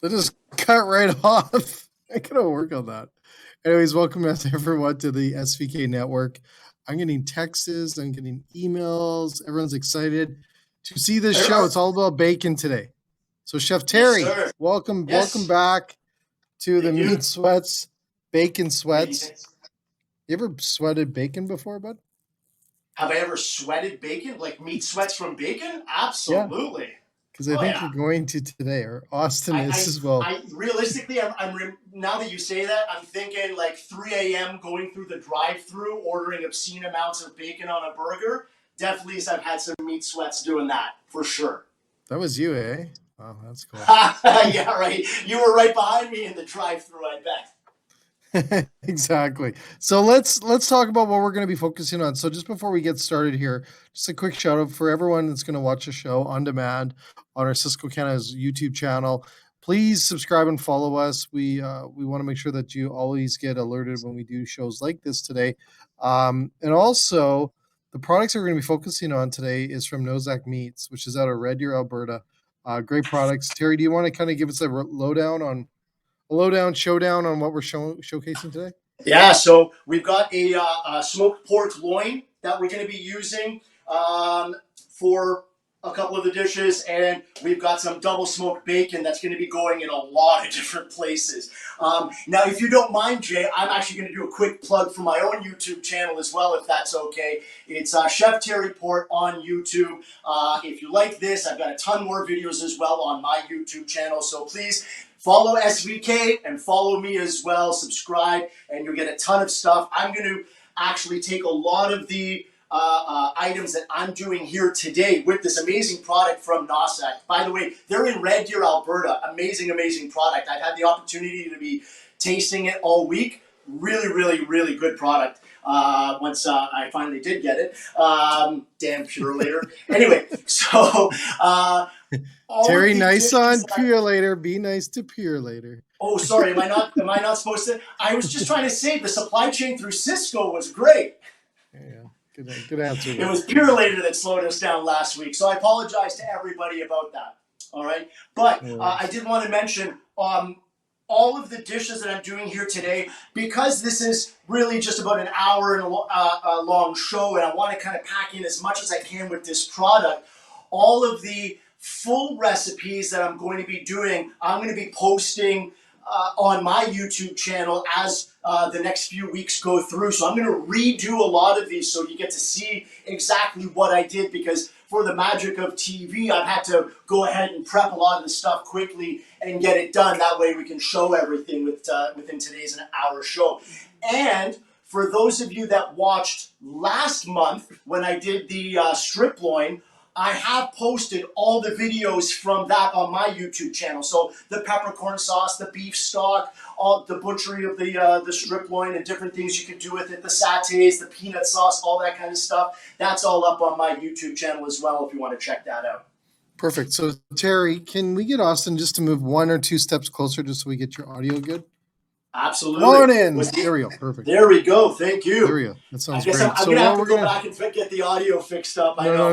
That just cut right off. I gotta work on that. Anyways, welcome everyone to the SVK network. I'm getting texts, I'm getting emails. Everyone's excited to see this show. It's all about bacon today. So Chef Terry, welcome back to the Meat Sweats, Bacon Sweats. You ever sweated bacon before, bud? Have I ever sweated bacon? Like meat sweats from bacon? Absolutely. Because I think you're going to today, or Austin is as well. Realistically, now that you say that, I'm thinking like 3 a.m. going through the drive-thru, ordering obscene amounts of bacon on a burger. Definitely, I've had some meat sweats doing that, for sure. That was you, eh? Wow, that's cool. Yeah, right. You were right behind me in the drive-thru, I bet. Exactly. So let's talk about what we're going to be focusing on. So just before we get started here, just a quick shout out for everyone that's going to watch the show on demand on our Cisco Canada's YouTube channel. Please subscribe and follow us. We want to make sure that you always get alerted when we do shows like this today. And also, the products that we're going to be focusing on today is from Nozak Meats, which is out of Red Deer, Alberta. Great products. Terry, do you want to kind of give us a showdown on what we're showcasing today? Yeah, so we've got a smoked pork loin that we're going to be using for a couple of the dishes, and we've got some double smoked bacon that's going to be going in a lot of different places. Now, if you don't mind, Jay, I'm actually going to do a quick plug for my own YouTube channel as well, if that's okay. It's Chef Terry Port on YouTube. If you like this, I've got a ton more videos as well on my YouTube channel, so please follow SVK and follow me as well. Subscribe, and you'll get a ton of stuff. I'm going to actually take a lot of the items that I'm doing here today with this amazing product from Nozak. By the way, they're in Red Deer, Alberta. Amazing, amazing product. I've had the opportunity to be tasting it all week. Really, really, really good product. Once I finally did get it. Damn Purelator. Anyway, so Terry, nice on Purelator. Be nice to Purelator. Oh, sorry. Am I not supposed to? I was just trying to say the supply chain through Cisco was great. Yeah. Good answer. It was Purelator that slowed us down last week, so I apologize to everybody about that. All right, but I did want to mention all of the dishes that I'm doing here today, because this is really just about an hour and a long show, and I want to kind of pack in as much as I can with this product. All of the full recipes that I'm going to be doing, I'm going to be posting on my YouTube channel as the next few weeks go through. So I'm going to redo a lot of these so you get to see exactly what I did, because for the magic of TV, I've had to go ahead and prep a lot of the stuff quickly and get it done. That way we can show everything within today's an hour show. And for those of you that watched last month when I did the strip loin, I have posted all the videos from that on my YouTube channel. So the peppercorn sauce, the beef stock, all the butchery of the strip loin and different things you can do with it, the satays, the peanut sauce, all that kind of stuff. That's all up on my YouTube channel as well if you want to check that out. Perfect. So Terry, can we get Austin just to move 1 or 2 steps closer just so we get your audio good? Absolutely. On in. There we go. Perfect. There we go. Thank you. There we go. That sounds great. I'm going to have to go back and get the audio fixed up. No.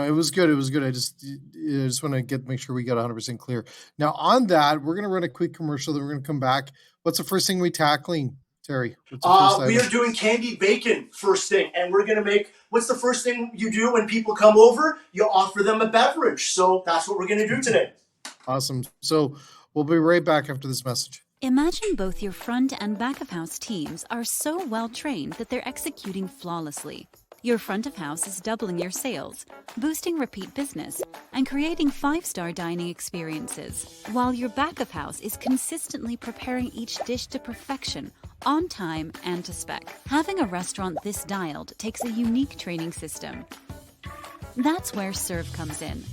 It was good. I just want to make sure we got 100% clear. Now, on that, we're going to run a quick commercial. Then we're going to come back. What's the first thing we tackling, Terry? We are doing candied bacon first thing. And we're going to what's the first thing you do when people come over? You offer them a beverage. So that's what we're going to do today. Awesome. So we'll be right back after this message. Imagine both your front and back of house teams are so well trained that they're executing flawlessly. Your front of house is doubling your sales, boosting repeat business, and creating 5-star dining experiences, while your back of house is consistently preparing each dish to perfection, on time and to spec. Having a restaurant this dialed takes a unique training system. That's where Serve comes in.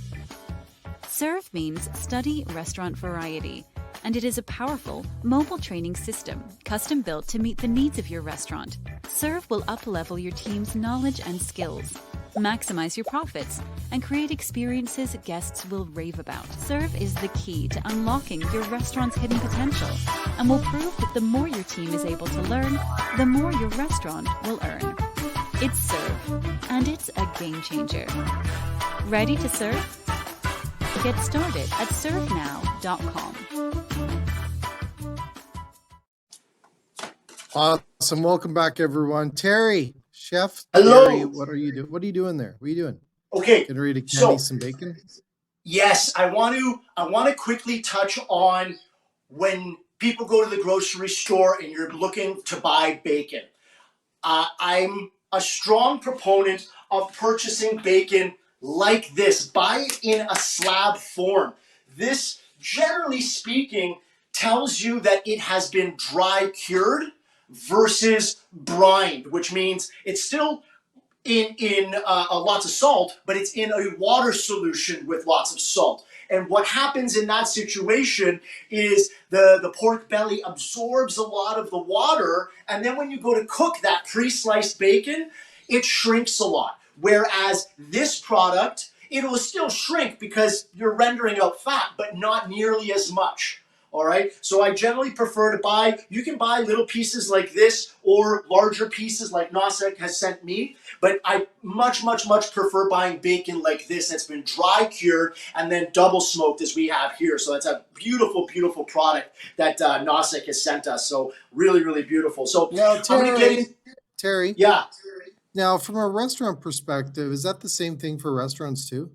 Serve means study restaurant variety, and it is a powerful, mobile training system custom built to meet the needs of your restaurant. Serve will up-level your team's knowledge and skills, maximize your profits, and create experiences guests will rave about. Serve is the key to unlocking your restaurant's hidden potential and will prove that the more your team is able to learn, the more your restaurant will earn. It's Serve, and it's a game changer. Ready to serve? Get started at servenow.com. Awesome. Welcome back, everyone. Terry, Chef Hello. Terry, what are you doing? What are you doing there? What are you doing? Okay. Getting ready to candy some bacon? Yes, I want to quickly touch on when people go to the grocery store and you're looking to buy bacon. I'm a strong proponent of purchasing bacon like this. Buy it in a slab form. This, generally speaking, tells you that it has been dry cured versus brined, which means it's still in lots of salt, but it's in a water solution with lots of salt. And what happens in that situation is the pork belly absorbs a lot of the water, and then when you go to cook that pre-sliced bacon, it shrinks a lot. Whereas this product, it will still shrink because you're rendering out fat, but not nearly as much. All right, so I generally prefer to buy, you can buy little pieces like this or larger pieces like Nosek has sent me, but I much prefer buying bacon like this that's been dry cured and then double smoked as we have here. So that's a beautiful product that Nosek has sent us. So really beautiful. So Now, I'm going to get in. Terry. Yeah. Now, from a restaurant perspective, is that the same thing for restaurants too?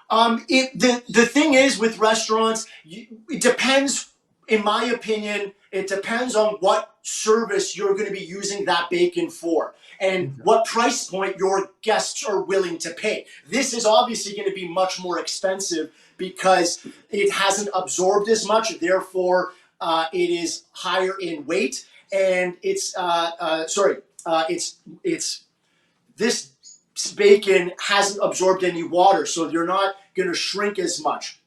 The thing is with restaurants, it depends, in my opinion, it depends on what service you're going to be using that bacon for and what price point your guests are willing to pay. This is obviously going to be much more expensive because it hasn't absorbed as much, therefore it is higher in weight, and it's this bacon hasn't absorbed any water, so you're not going to shrink as much.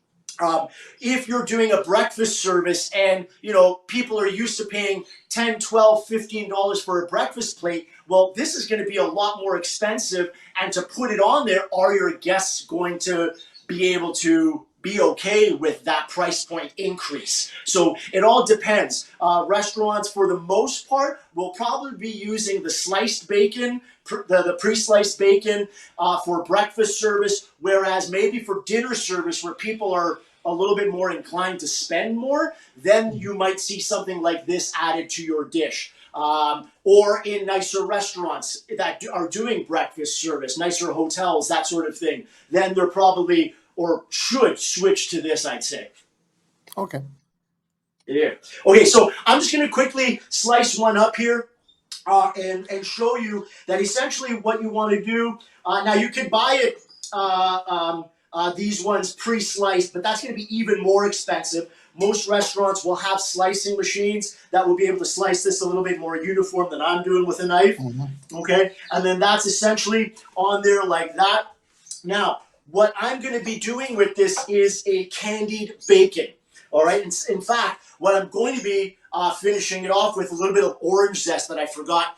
If you're doing a breakfast service and, people are used to paying $10, $12, $15 for a breakfast plate, well, this is going to be a lot more expensive. And to put it on there, are your guests going to be able to be okay with that price point increase? So it all depends. Restaurants, for the most part, will probably be using the sliced bacon, the pre-sliced bacon for breakfast service, whereas maybe for dinner service where people are a little bit more inclined to spend more, then you might see something like this added to your dish. Or in nicer restaurants that are doing breakfast service, nicer hotels, that sort of thing, then they're probably or should switch to this, I'd say. Okay. Yeah. Okay, so I'm just going to quickly slice one up here and show you that essentially what you want to do. Now, you could buy it, these ones pre-sliced, but that's going to be even more expensive. Most restaurants will have slicing machines that will be able to slice this a little bit more uniform than I'm doing with a knife. Okay, and then that's essentially on there like that. Now, what I'm going to be doing with this is a candied bacon. All right. In fact, what I'm going to be finishing it off with a little bit of orange zest that I forgot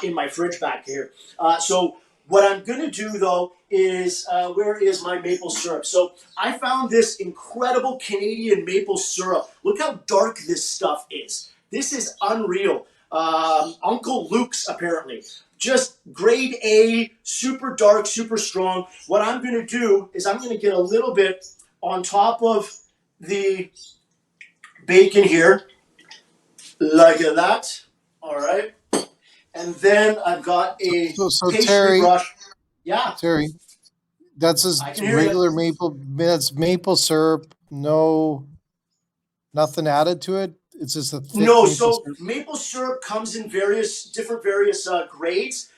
in my fridge back here. So what I'm going to do, though, is where is my maple syrup? So I found this incredible Canadian maple syrup. Look how dark this stuff is. This is unreal. Uncle Luke's, apparently. Just grade A, super dark, super strong. What I'm going to do is I'm going to get a little bit on top of the bacon here, like that. All right. And then I've got a pastry Terry, brush. Yeah. Terry, that's just regular maple. That's maple syrup. No, nothing added to it. It's just a thick No, maple so syrup. maple syrup comes in various grades.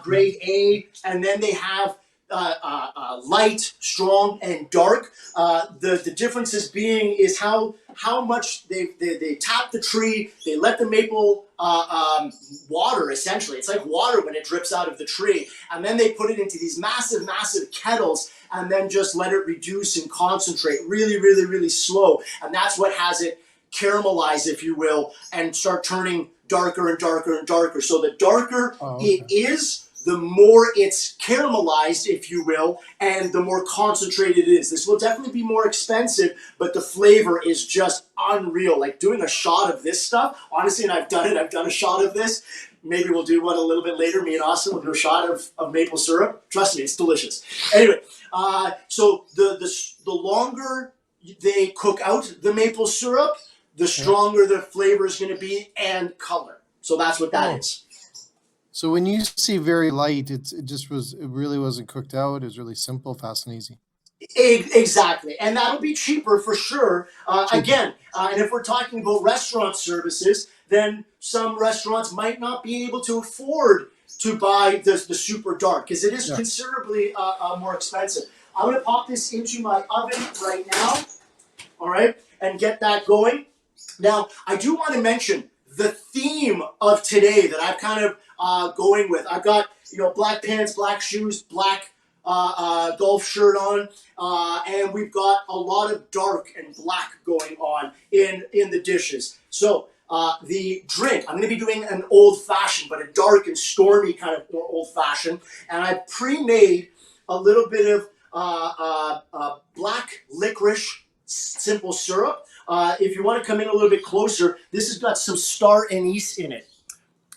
Grade A, and then they have light, strong, and dark. The differences being is how much they tap the tree, they let the maple water, essentially. It's like water when it drips out of the tree. And then they put it into these massive, massive kettles and then just let it reduce and concentrate really, really, really slow. And that's what has it caramelize, if you will, and start turning darker and darker and darker. So the darker it is, the more it's caramelized, if you will, and the more concentrated it is. This will definitely be more expensive, but the flavor is just unreal. Like doing a shot of this stuff, honestly, and I've done a shot of this. Maybe we'll do one a little bit later. Me and Austin will do a shot of maple syrup. Trust me, it's delicious. Anyway, so the longer they cook out the maple syrup, the stronger the flavor is going to be and color. So that's what that is. So when you see very light, it really wasn't cooked out. It was really simple, fast and easy. Exactly. And that'll be cheaper for sure. Again, and if we're talking about restaurant services, then some restaurants might not be able to afford to buy the super dark because it is considerably more expensive. I'm going to pop this into my oven right now, all right, and get that going. Now, I do want to mention the theme of today that I've kind of going with. I've got, black pants, black shoes, black golf shirt on, and we've got a lot of dark and black going on in the dishes. So the drink, I'm going to be doing an old-fashioned, but a dark and stormy kind of more old-fashioned, and I pre-made a little bit of black licorice simple syrup. If you want to come in a little bit closer, this has got some star anise in it.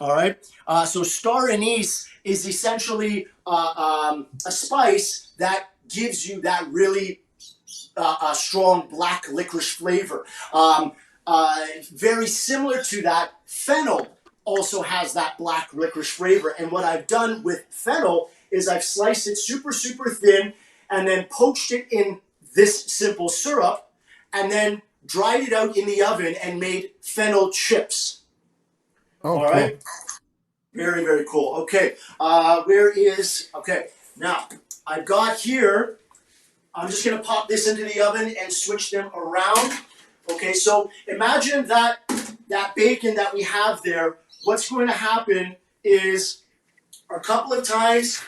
All right. So star anise is essentially a spice that gives you that really strong black licorice flavor. Very similar to that, fennel also has that black licorice flavor. And what I've done with fennel is I've sliced it super, super thin and then poached it in this simple syrup and then dried it out in the oven and made fennel chips. Oh, all right. Very, very cool. Okay. Okay. Now, I've got here, I'm just going to pop this into the oven and switch them around. Okay. So imagine that bacon that we have there, what's going to happen is a couple of times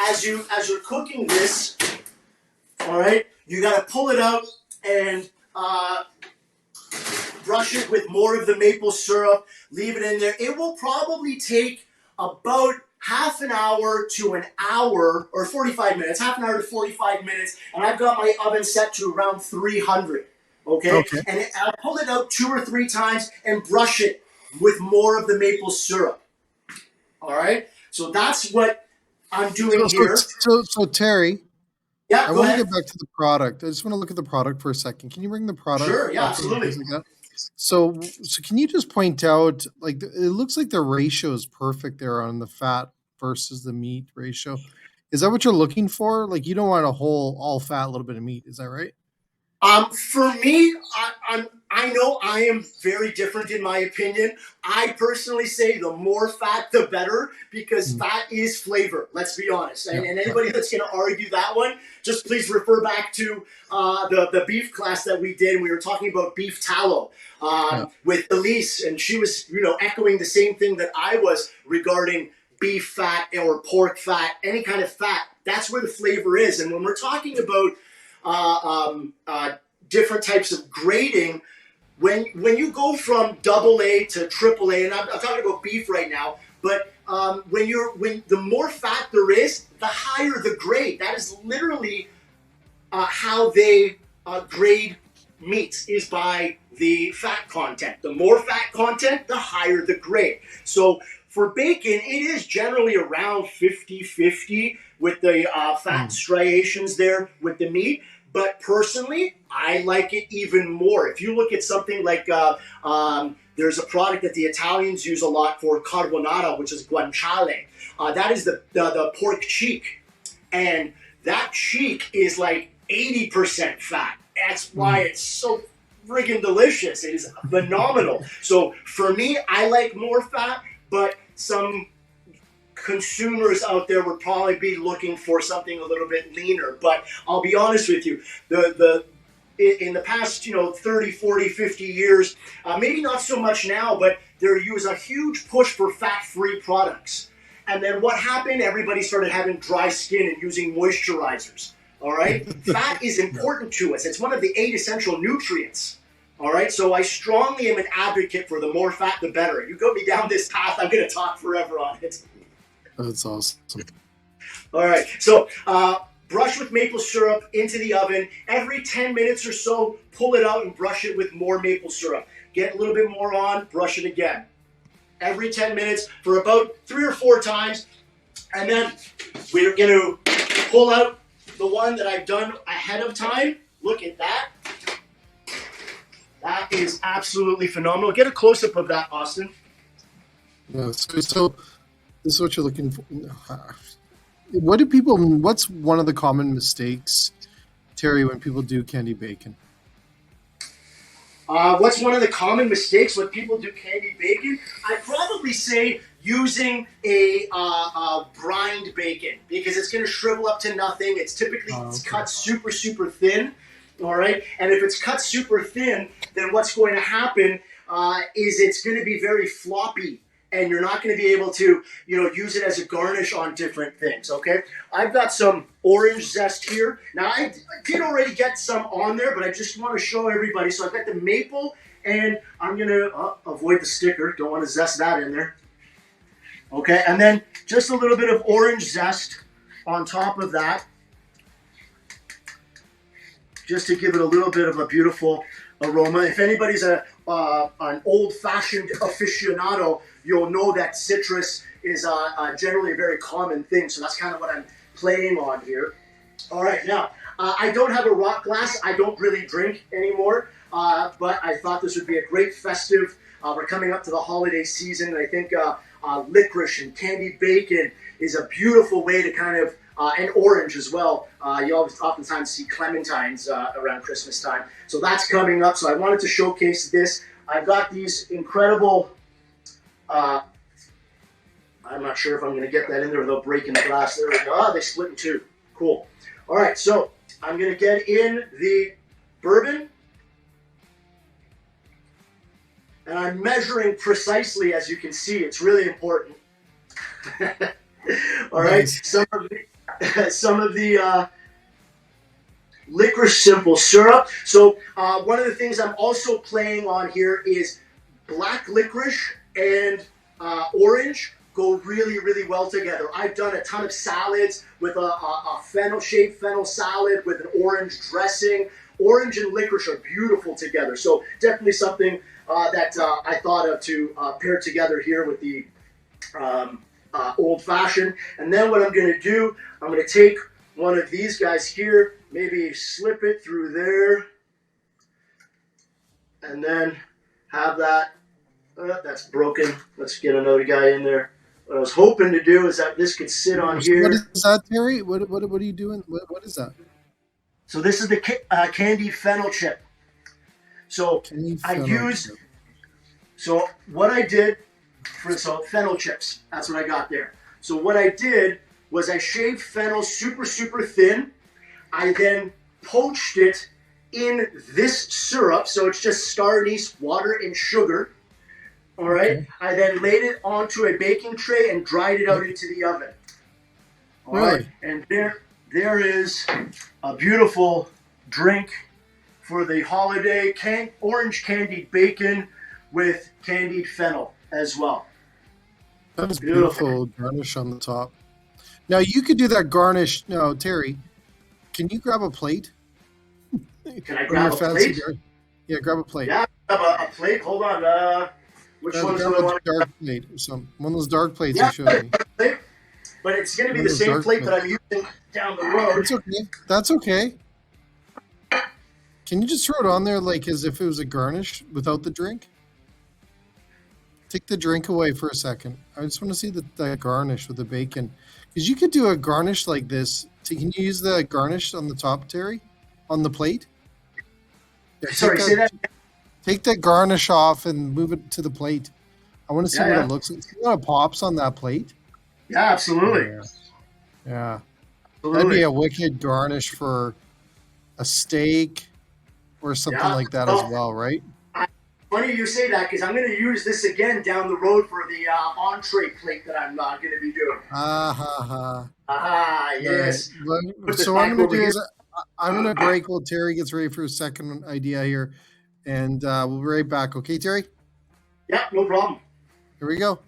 as you're cooking this, all right, you got to pull it out and brush it with more of the maple syrup, leave it in there. It will probably take about half an hour to an hour, or 45 minutes, half an hour to 45 minutes, and I've got my oven set to around 300, okay? And I'll pull it out 2 or 3 times and brush it with more of the maple syrup, all right? So that's what I'm doing here. So Terry, yeah, I want to get back to the product. I just want to look at the product for a second. Can you bring the product? Sure, yeah, absolutely. So can you just point out, like, it looks like the ratio is perfect there on the fat versus the meat ratio. Is that what you're looking for? Like, you don't want a whole all fat, a little bit of meat. Is that right? For me, I know I am very different in my opinion. I personally say the more fat, the better, because fat is flavor. Let's be honest. And anybody that's going to argue that one, just please refer back to the beef class that we did. We were talking about beef tallow with Elise, and she was, echoing the same thing that I was regarding beef fat or pork fat, any kind of fat. That's where the flavor is. And when we're talking about different types of grading, when you go from AA to AAA, and I'm talking about beef right now, but when the more fat there is, the higher the grade. That is literally how they grade meats, is by the fat content. The more fat content, the higher the grade. So for bacon, it is generally around 50-50 with the fat striations there with the meat. But personally, I like it even more. If you look at something like, there's a product that the Italians use a lot for carbonara, which is guanciale. That is the pork cheek. And that cheek is like 80% fat. That's why it's so friggin' delicious. It is phenomenal. So for me, I like more fat, but some consumers out there would probably be looking for something a little bit leaner. But I'll be honest with you, in the past, 30, 40, 50 years, maybe not so much now, but there was a huge push for fat-free products. And then what happened? Everybody started having dry skin and using moisturizers. All right? Fat is important to us. It's one of the 8 essential nutrients. All right? So I strongly am an advocate for the more fat, the better. You go me down this path, I'm going to talk forever on it. That's awesome. All right. So brush with maple syrup into the oven. Every 10 minutes or so, pull it out and brush it with more maple syrup. Get a little bit more on, brush it again. Every 10 minutes for about 3 or 4 times. And then we're going to pull out the one that I've done ahead of time. Look at that. That is absolutely phenomenal. Get a close-up of that, Austin. Yeah, so this is what you're looking for. What's one of the common mistakes, Terry, when people do candied bacon? What's one of the common mistakes when people do candied bacon? I'd probably say using a brined bacon, because it's going to shrivel up to nothing. It's typically cut super, super thin, all right? And if it's cut super thin, then what's going to happen is it's going to be very floppy, and you're not going to be able to, use it as a garnish on different things, okay? I've got some orange zest here. Now, I did already get some on there, but I just want to show everybody. So I've got the maple, and I'm going to avoid the sticker. Don't want to zest that in there. Okay, and then just a little bit of orange zest on top of that, just to give it a little bit of a beautiful aroma. If anybody's an old-fashioned aficionado, you'll know that citrus is generally a very common thing. So that's kind of what I'm playing on here. All right, now, I don't have a rock glass. I don't really drink anymore, but I thought this would be a great festive. We're coming up to the holiday season, and I think licorice and candied bacon is a beautiful way to kind of, and orange as well. You oftentimes see clementines around Christmas time. So that's coming up. So I wanted to showcase this. I've got these incredible, I'm not sure if I'm going to get that in there without breaking the glass. There we go. They split in 2. Cool. All right, so I'm going to get in the bourbon. And I'm measuring precisely, as you can see. It's really important. All right, nice. Some of the licorice simple syrup. So one of the things I'm also playing on here is black licorice and orange go really, really well together. I've done a ton of salads with a shaved fennel salad with an orange dressing. Orange and licorice are beautiful together. So definitely something that I thought of to pair together here with the old fashioned. And then what I'm going to do, I'm going to take one of these guys here, maybe slip it through there, and then have that. That's broken. Let's get another guy in there. What I was hoping to do is that this could sit on here. What is that, Terry? What are you doing? What is that? So this is the candied fennel chip. So so what I did fennel chips. That's what I got there. So what I did was I shaved fennel super, super thin. I then poached it in this syrup. So it's just star anise, water, and sugar. All right. Okay. I then laid it onto a baking tray and dried it out into the oven. All right. And there is a beautiful drink for the holiday, orange candied bacon with candied fennel as well. That is beautiful garnish on the top. Now you could do that garnish. No, Terry, can you grab a plate? Can I grab a plate? Yeah, grab a plate. Yeah, grab a plate. Hold on. Which one's the one? Dark plate or some one of those dark plates you showed me. But it's going to be the same plate that I'm using down the road. It's okay. That's okay. Can you just throw it on there like as if it was a garnish without the drink? Take the drink away for a second. I just want to see the garnish with the bacon. Because you could do a garnish like this. Can you use the garnish on the top, Terry? On the plate? Yeah, sorry, say that. Take that garnish off and move it to the plate. I want to see what it looks like. See how it pops on that plate? Yeah, absolutely. Yeah. That'd Absolutely. be a wicked garnish for a steak or something Yeah. like that as Well, well, right? funny you say that because I'm going to use this again down the road for the entree plate that I'm going to be doing. Ah ha ha. Ah, All right. yes. Put this So what I'm back gonna over do here. is I'm gonna break while Terry gets ready for his second idea here, and we'll be right back. Okay, Terry? Yeah, no problem. Here we go.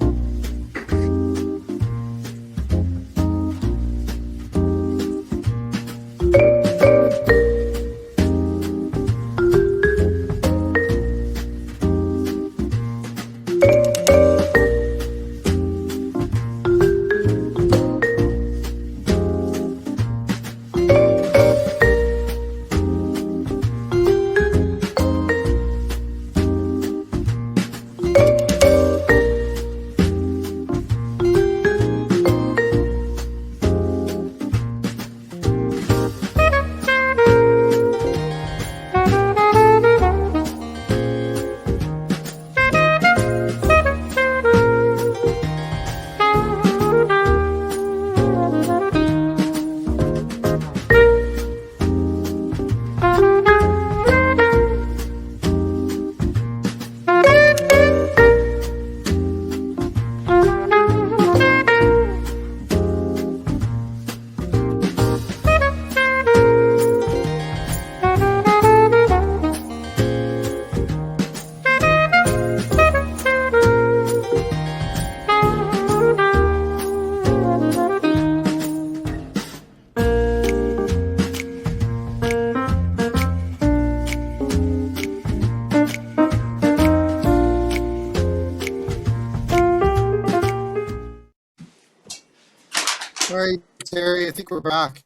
All right, Terry, I think we're back.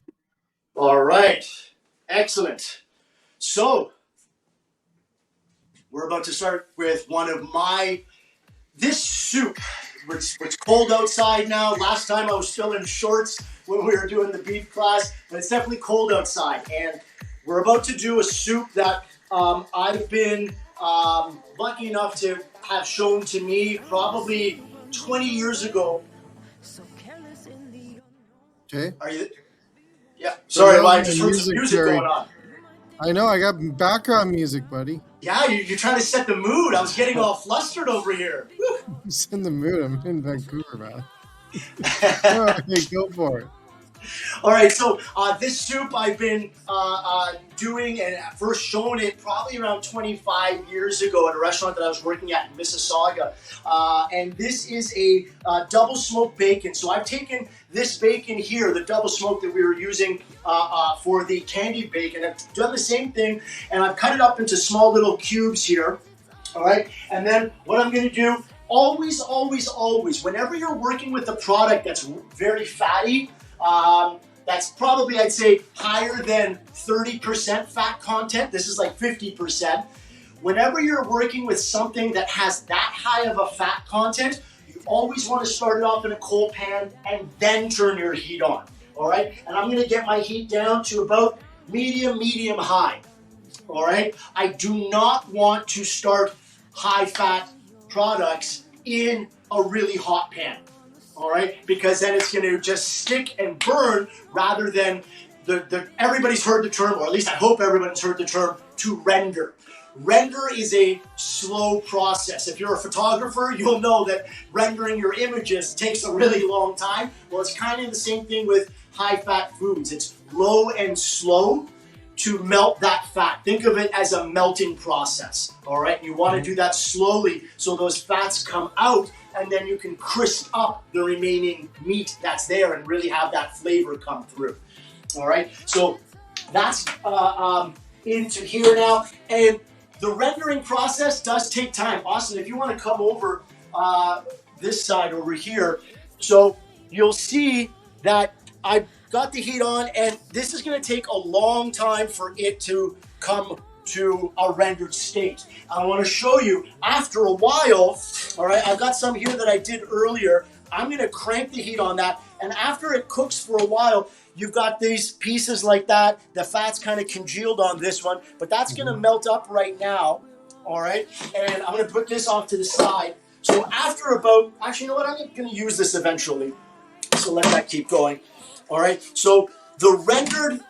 All right. Excellent. So, we're about to start with one of this soup. It's cold outside now. Last time I was still in shorts when we were doing the beef class, but it's definitely cold outside. And we're about to do a soup that I've been lucky enough to have shown to me probably 20 years ago. Okay. Are you? Yeah. Sorry, that was I my just heard some music Terry. going on. I know. I got background music, buddy. Yeah, you're trying to set the mood. I was getting all flustered over here. I'm just in the mood. I'm in Vancouver, man. All right, go for it. All right, so this soup I've been doing and first shown it probably around 25 years ago at a restaurant that I was working at in Mississauga. And this is a double smoked bacon. So I've taken this bacon here, the double smoke that we were using for the Candied bacon. I've done the same thing, and I've cut it up into small little cubes here. All right, and then what I'm going to do, always, whenever you're working with a product that's very fatty, that's probably, I'd say, higher than 30% fat content. This is like 50%. Whenever you're working with something that has that high of a fat content, you always want to start it off in a cold pan and then turn your heat on. All right, and I'm going to get my heat down to about medium high. All right, I do not want to start high fat products in a really hot pan. All right, because then it's going to just stick and burn rather than everybody's heard the term, or at least I hope everyone's heard the term, to render. Render is a slow process. If you're a photographer, you'll know that rendering your images takes a really long time. Well, it's kind of the same thing with high-fat foods. It's low and slow to melt that fat. Think of it as a melting process, all right? You want to do that slowly so those fats come out, and then you can crisp up the remaining meat that's there and really have that flavor come through, all right? So that's into here now, and the rendering process does take time. Austin, if you want to come over this side over here, so you'll see that I've got the heat on, and this is going to take a long time for it to come to a rendered state. I want to show you after a while. All right, I've got some here that I did earlier. I'm going to crank the heat on that, and after it cooks for a while, you've got these pieces like that. The fat's kind of congealed on this one, but that's going to melt up right now. All right, and I'm going to put this off to the side. So after about, actually, you know what? I'm going to use this eventually. So let that keep going. All right. So the rendered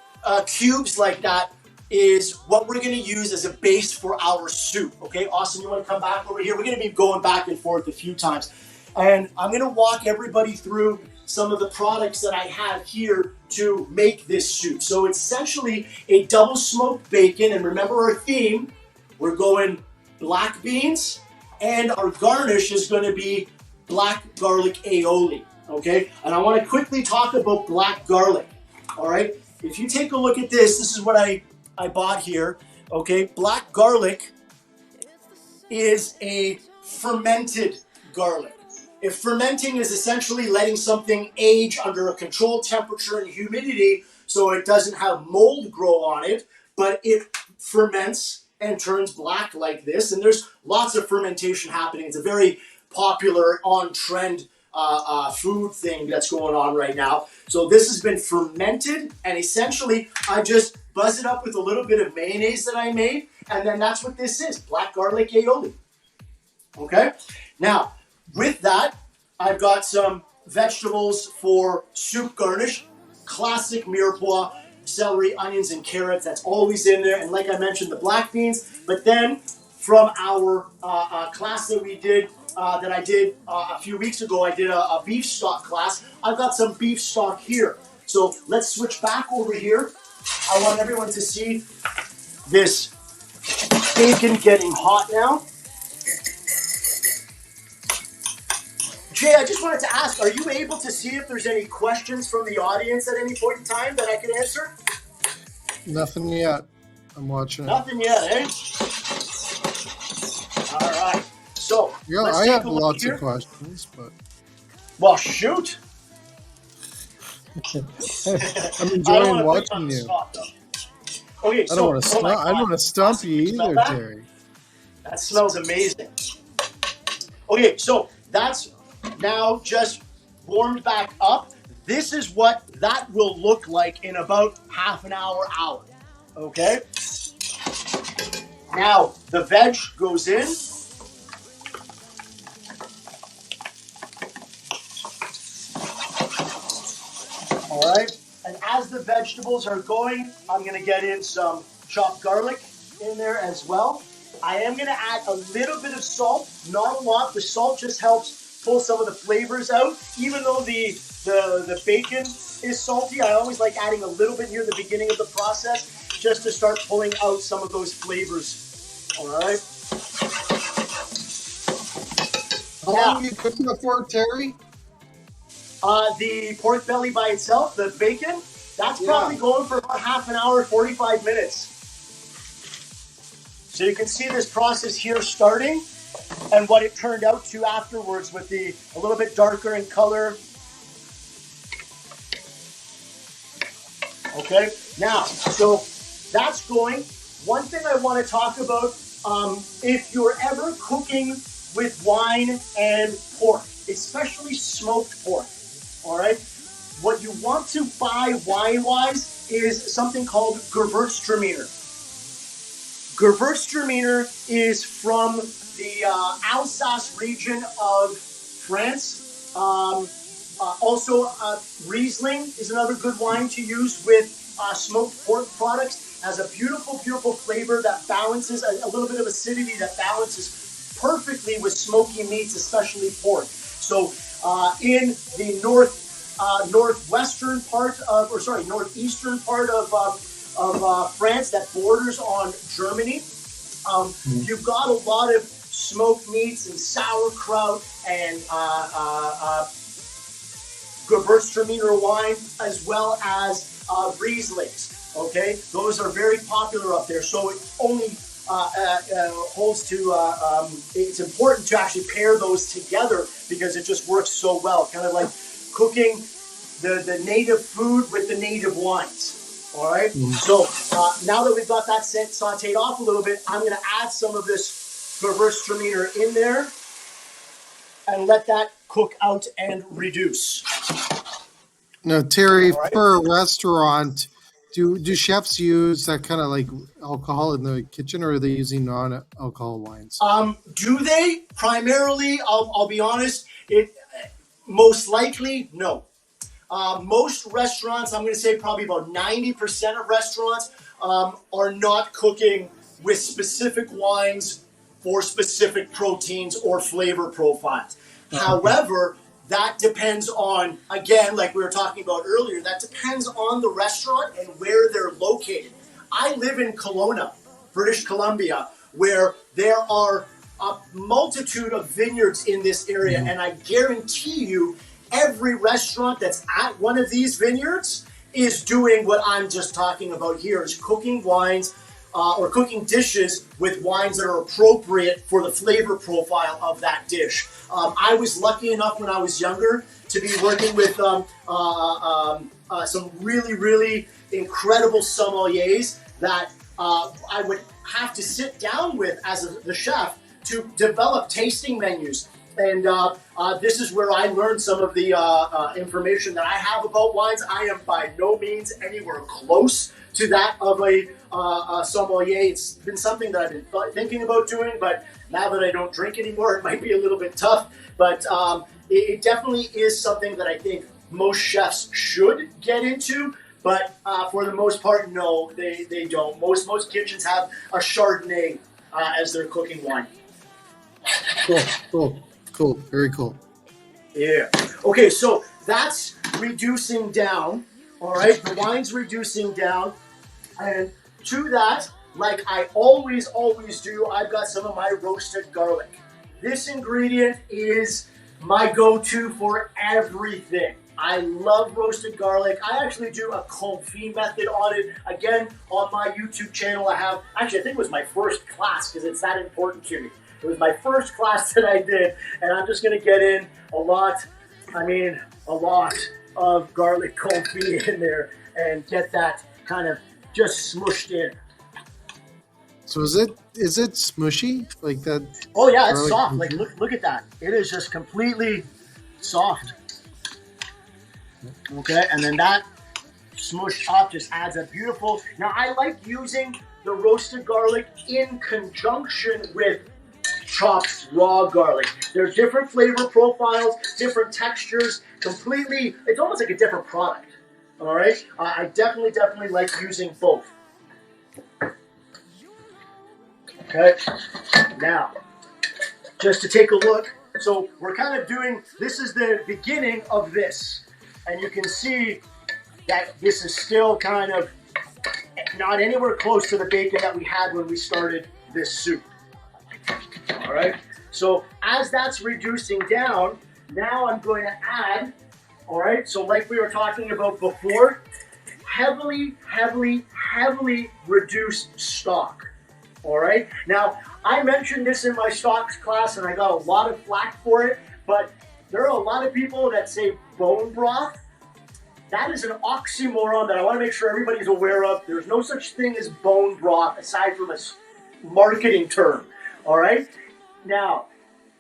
cubes like that is what we're going to use as a base for our soup. Okay, Austin, you want to come back over here? We're going to be going back and forth a few times. And I'm going to walk everybody through some of the products that I have here to make this soup. So it's essentially a double smoked bacon. And remember our theme, we're going black beans, and our garnish is going to be black garlic aioli. Okay, and I want to quickly talk about black garlic. All right, if you take a look at this, this is what I bought here. Okay, black garlic is a fermented garlic. If fermenting is essentially letting something age under a controlled temperature and humidity so it doesn't have mold grow on it, but it ferments and turns black like this, and there's lots of fermentation happening. It's a very popular, on-trend food thing that's going on right now. So this has been fermented, and essentially I just buzz it up with a little bit of mayonnaise that I made, and then that's what this is, black garlic aioli. Okay? Now, with that, I've got some vegetables for soup garnish, classic mirepoix, celery, onions, and carrots. That's always in there. And like I mentioned, the black beans. But then from our class that we did, that I did a few weeks ago, I did a beef stock class. I've got some beef stock here. So let's switch back over here. I want everyone to see this bacon getting hot now. Jay, I just wanted to ask, are you able to see if there's any questions from the audience at any point in time that I can answer? Nothing yet. I'm watching it. Nothing yet, eh? All right. So, yeah, let's I take have a look lots here. of questions, but Well, shoot. I'm enjoying watching you. Okay, I don't want to stump you either, that? Terry. That smells amazing. Okay, so that's now just warmed back up. This is what that will look like in about half an hour. Okay? Now, the veg goes in. All right, and as the vegetables are going, I'm going to get in some chopped garlic in there as well. I am going to add a little bit of salt, not a lot. The salt just helps pull some of the flavors out. Even though the bacon is salty, I always like adding a little bit near the beginning of the process just to start pulling out some of those flavors. All right. How long are you cooking it for, Terry? The pork belly by itself, the bacon, that's probably going for about half an hour, 45 minutes. So you can see this process here starting and what it turned out to afterwards with a little bit darker in color. Okay, now, so that's going. One thing I want to talk about, if you're ever cooking with wine and pork, especially smoked pork, all right, what you want to buy wine-wise is something called Gewürztraminer. Gewürztraminer is from the Alsace region of France. Also, Riesling is another good wine to use with smoked pork products. Has a beautiful, beautiful flavor that balances, a little bit of acidity that balances perfectly with smoky meats, especially pork. So in the northeastern part of France that borders on Germany, you've got a lot of smoked meats and sauerkraut and Gewürztraminer wine, as well as Rieslings. Okay, those are very popular up there. So it only holds to, it's important to actually pair those together because it just works so well. Kind of like cooking the native food with the native wines. All right. So now that we've got that sauteed off a little bit, I'm going to add some of this Gewürztraminer in there and let that cook out and reduce. Now, Terry, for a restaurant, do chefs use that kind of like alcohol in the kitchen, or are they using non-alcohol wines? Do they? Primarily, I'll be honest, most likely, no. Most restaurants, I'm going to say probably about 90% of restaurants are not cooking with specific wines for specific proteins or flavor profiles. However, that depends on, again, like we were talking about earlier, that depends on the restaurant and where they're located. I live in Kelowna, British Columbia, where there are a multitude of vineyards in this area, and I guarantee you every restaurant that's at one of these vineyards is doing what I'm just talking about here, is cooking wines or cooking dishes with wines that are appropriate for the flavor profile of that dish. I was lucky enough when I was younger to be working with some really, really incredible sommeliers that I would have to sit down with as the chef to develop tasting menus. And this is where I learned some of the information that I have about wines. I am by no means anywhere close to that of a sommelier. It's been something that I've been thinking about doing, but now that I don't drink anymore, it might be a little bit tough. But it definitely is something that I think most chefs should get into. But for the most part, no, they don't. Most kitchens have a Chardonnay as their cooking wine. Cool. Very cool. Yeah. Okay, so that's reducing down. All right, the wine's reducing down. And to that, like I always do, I've got some of my roasted garlic. This ingredient is my go-to for everything. I love roasted garlic. I actually do a confit method on it. Again, on my YouTube channel, I think it was my first class because it's that important to me. It was my first class that I did, and I'm just going to get in a lot of garlic confit in there and get that kind of just smushed in. So is it smushy like that? Oh yeah, it's soft. Like look at that. It is just completely soft. Okay, and then that smushed up just adds a beautiful. Now I like using the roasted garlic in conjunction with chopped raw garlic. There's different flavor profiles, different textures, completely, it's almost like a different product. All right, I definitely like using both. Okay, now, just to take a look, so we're kind of doing, this is the beginning of this, and you can see that this is still kind of not anywhere close to the bacon that we had when we started this soup. All right, so as that's reducing down, now I'm going to add, all right, so like we were talking about before, heavily reduced stock. All right, now I mentioned this in my stocks class and I got a lot of flack for it, but there are a lot of people that say bone broth. That is an oxymoron that I want to make sure everybody's aware of. There's no such thing as bone broth aside from a marketing term. All right, now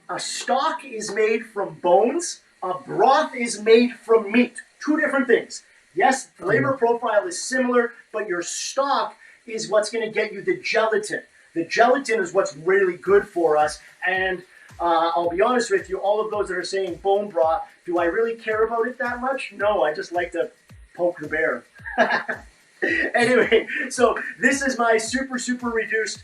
a stock is made from bones, a broth is made from meat. Two different things. Yes, flavor profile is similar, but your stock is what's going to get you the gelatin. The gelatin is what's really good for us. And I'll be honest with you, all of those that are saying bone broth, do I really care about it that much? No, I just like to poke the bear. Anyway, so this is my super reduced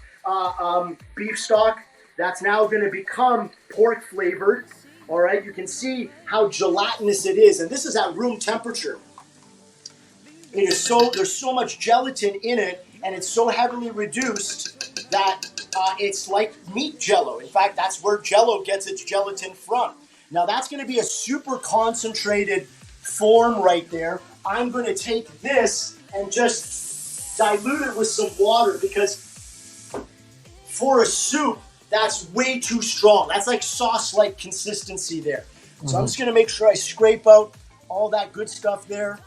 beef stock. That's now going to become pork flavored. All right, you can see how gelatinous it is. And this is at room temperature. It is there's so much gelatin in it, and it's so heavily reduced that it's like meat jello. In fact, that's where jello gets its gelatin from. Now that's going to be a super concentrated form right there. I'm going to take this and just dilute it with some water because for a soup, that's way too strong. That's like sauce-like consistency there. So I'm just going to make sure I scrape out all that good stuff there.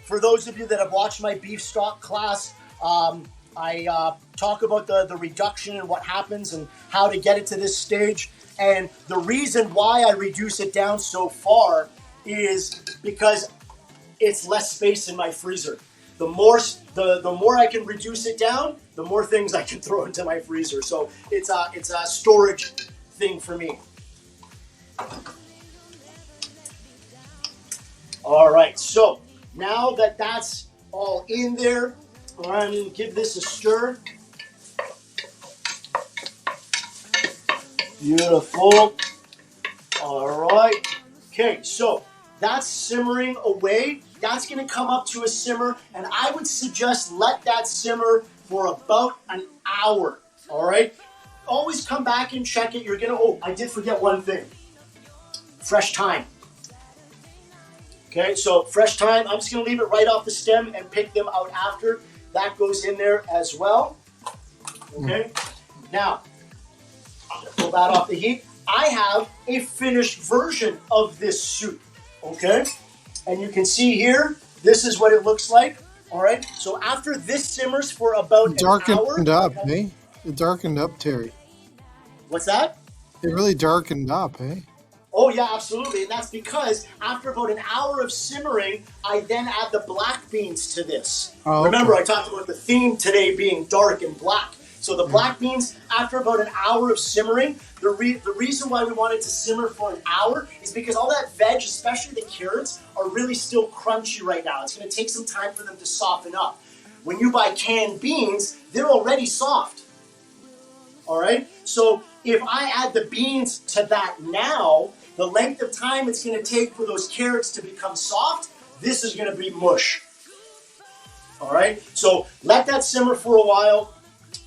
For those of you that have watched my beef stock class, I talk about the reduction and what happens and how to get it to this stage. And the reason why I reduce it down so far is because it's less space in my freezer. The more I can reduce it down, the more things I can throw into my freezer. So it's a storage thing for me. All right, so now that that's all in there, I'm going to give this a stir. Beautiful. All right. Okay, so that's simmering away. That's going to come up to a simmer, and I would suggest let that simmer for about an hour. All right. Always come back and check it. You're going to, oh, I did forget one thing. Fresh thyme. Okay, so fresh thyme, I'm just going to leave it right off the stem and pick them out after. That goes in there as well. Okay, now, I'm going to pull that off the heat. I have a finished version of this soup, okay? And you can see here, this is what it looks like, all right? So after this simmers for about an hour. Darkened up, eh? It darkened up, Terry. What's that? It really darkened up, eh? Oh, yeah, absolutely. And that's because after about an hour of simmering, I then add the black beans to this. Oh, Remember, okay. I talked about the theme today being dark and black. So the black beans, after about an hour of simmering, the reason why we wanted to simmer for an hour is because all that veg, especially the carrots, are really still crunchy right now. It's going to take some time for them to soften up. When you buy canned beans, they're already soft. All right? So if I add the beans to that now, the length of time it's going to take for those carrots to become soft, this is going to be mush. All right? So let that simmer for a while,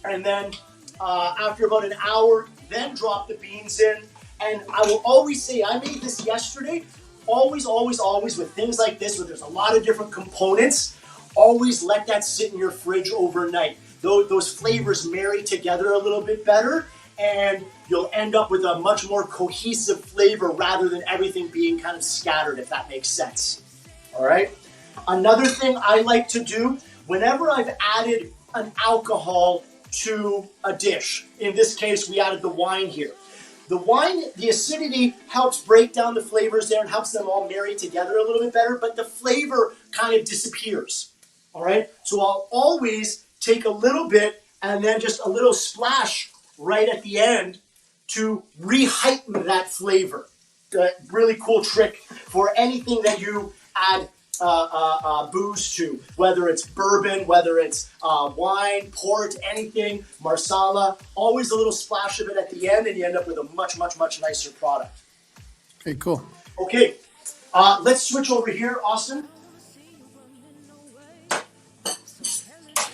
and then after about an hour, then drop the beans in. And I will always say, I made this yesterday, always, always, always with things like this where there's a lot of different components, always let that sit in your fridge overnight. Those flavors marry together a little bit better, and you'll end up with a much more cohesive flavor rather than everything being kind of scattered, if that makes sense. All right? Another thing I like to do, whenever I've added an alcohol to a dish, in this case, we added the wine here. The wine, the acidity helps break down the flavors there and helps them all marry together a little bit better, but the flavor kind of disappears. All right? So I'll always take a little bit and then just a little splash right at the end to re-heighten that flavor. Really cool trick for anything that you add booze to, whether it's bourbon, whether it's wine, port, anything, marsala, always a little splash of it at the end, and you end up with a much, much, much nicer product. Okay, cool. Okay, let's switch over here, Austin.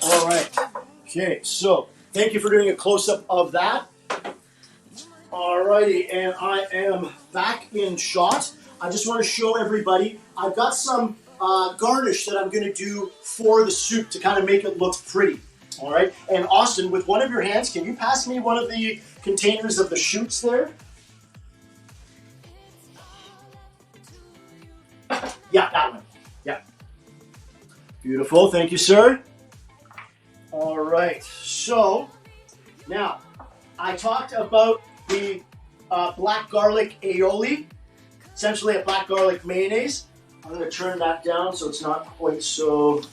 All right. Okay, so thank you for doing a close-up of that. Alrighty, and I am back in shot. I just want to show everybody, I've got some garnish that I'm going to do for the soup to kind of make it look pretty. All right, and Austin, with one of your hands, can you pass me one of the containers of the shoots there? Yeah, that one. Yeah. Beautiful, thank you, sir. All right, so now I talked about the black garlic aioli, essentially a black garlic mayonnaise. I'm going to turn that down so it's not quite so,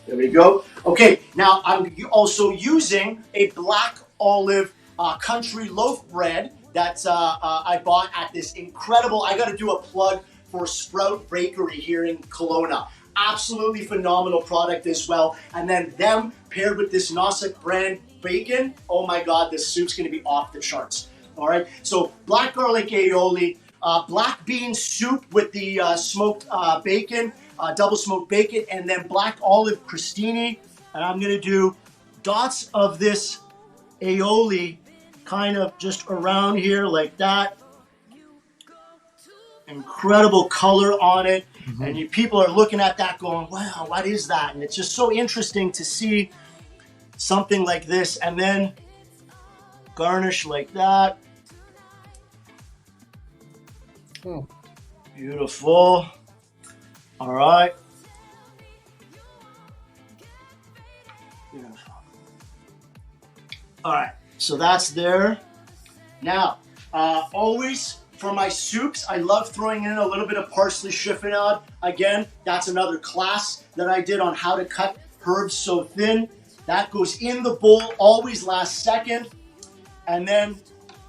there we go. Okay, now I'm also using a black olive country loaf bread that I bought at this incredible, I got to do a plug for Sprout Bakery here in Kelowna. Absolutely phenomenal product as well. And then them paired with this Nosek brand bacon, oh my God, this soup's going to be off the charts. All right, so black garlic aioli, black bean soup with the smoked bacon, double smoked bacon, and then black olive crostini. And I'm going to do dots of this aioli kind of just around here like that. Incredible color on it. Mm-hmm. And you people are looking at that going, wow, what is that? And it's just so interesting to see something like this and then garnish like that. Oh. Beautiful. All right. Beautiful. All right, so that's there. Now, always for my soups, I love throwing in a little bit of parsley chiffonade. Again, that's another class that I did on how to cut herbs so thin. That goes in the bowl, always last second. And then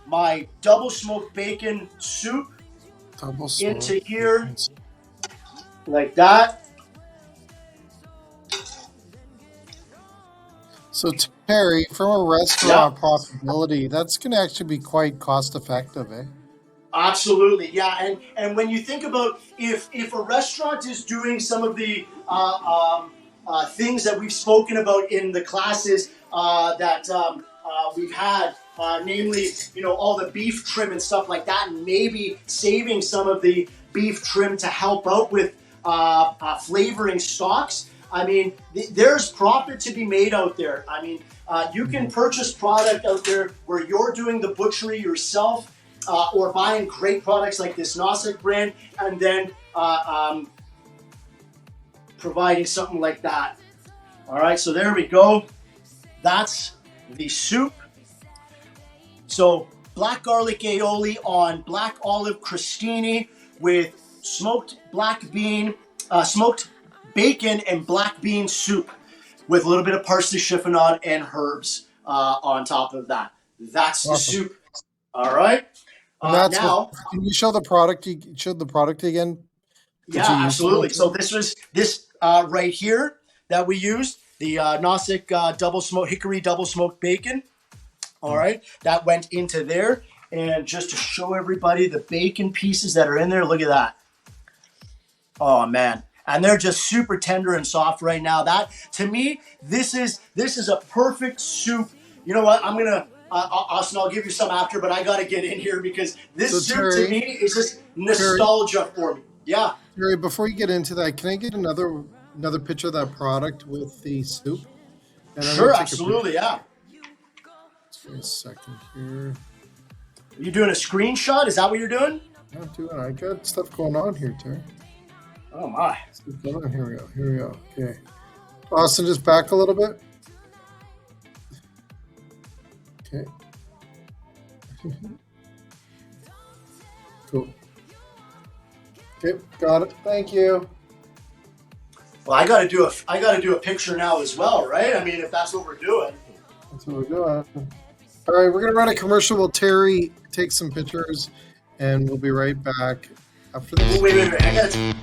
my double smoked bacon soup into here like that. So Terry, from a restaurant profitability, that's going to actually be quite cost effective, eh? Absolutely, yeah. And when you think about if a restaurant is doing some of the things that we've spoken about in the classes that we've had, namely, all the beef trim and stuff like that, and maybe saving some of the beef trim to help out with flavoring stocks. I mean, there's profit to be made out there. I mean, you can purchase product out there where you're doing the butchery yourself, or buying great products like this Nosek brand, and then providing something like that. All right, so there we go. That's the soup. So black garlic aioli on black olive crostini with smoked bacon and black bean soup with a little bit of parsley chiffonade and herbs on top of that. That's the soup. All right. Now, can you show the product? You showed the product again? Yeah, absolutely. So this was right here that we used, the Nosek hickory double smoked bacon. All right, that went into there, and just to show everybody the bacon pieces that are in there, look at that. Oh man, and they're just super tender and soft right now. That, to me, this is a perfect soup. You know what? I'm gonna. Austin, I'll give you some after, but I got to get in here because this soup to me is just nostalgia for me. Yeah. Terry, before you get into that, can I get another picture of that product with the soup? Sure, absolutely, yeah. Just give me a second here. Are you doing a screenshot? Is that what you're doing? I'm not doing. I got stuff going on here, Terry. Oh my. Here we go. Okay. Austin, just back a little bit. Okay. Cool. Okay, got it. Thank you. Well, I got to do a picture now as well, right? I mean, if that's what we're doing. That's what we're doing. All right, we're gonna run a commercial while Terry takes some pictures, and we'll be right back after this. Oh, wait. I gotta.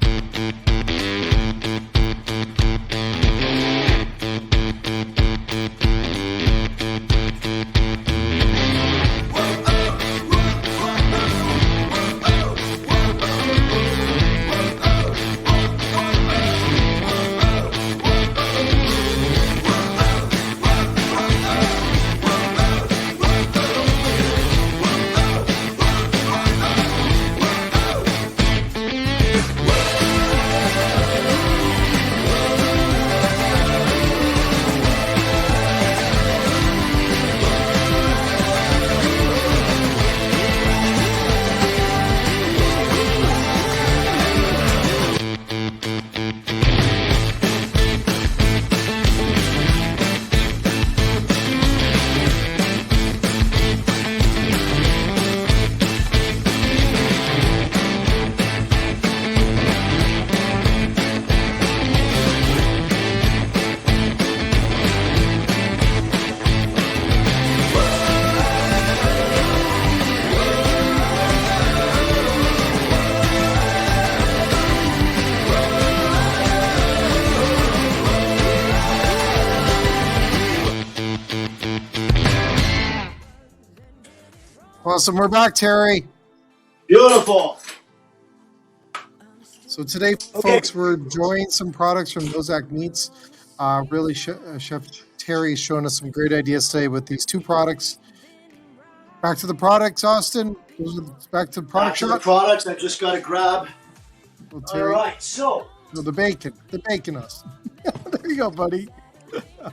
Awesome. We're back, Terry. Beautiful. So today, folks, we're enjoying some products from Nozak Meats. Really, Chef Terry is showing us some great ideas today with these two products. Back to the products, Austin. Back to the product shot. The products. I just got to grab. Well, Terry, all right. So. No, the bacon, Austin. There you go, buddy. All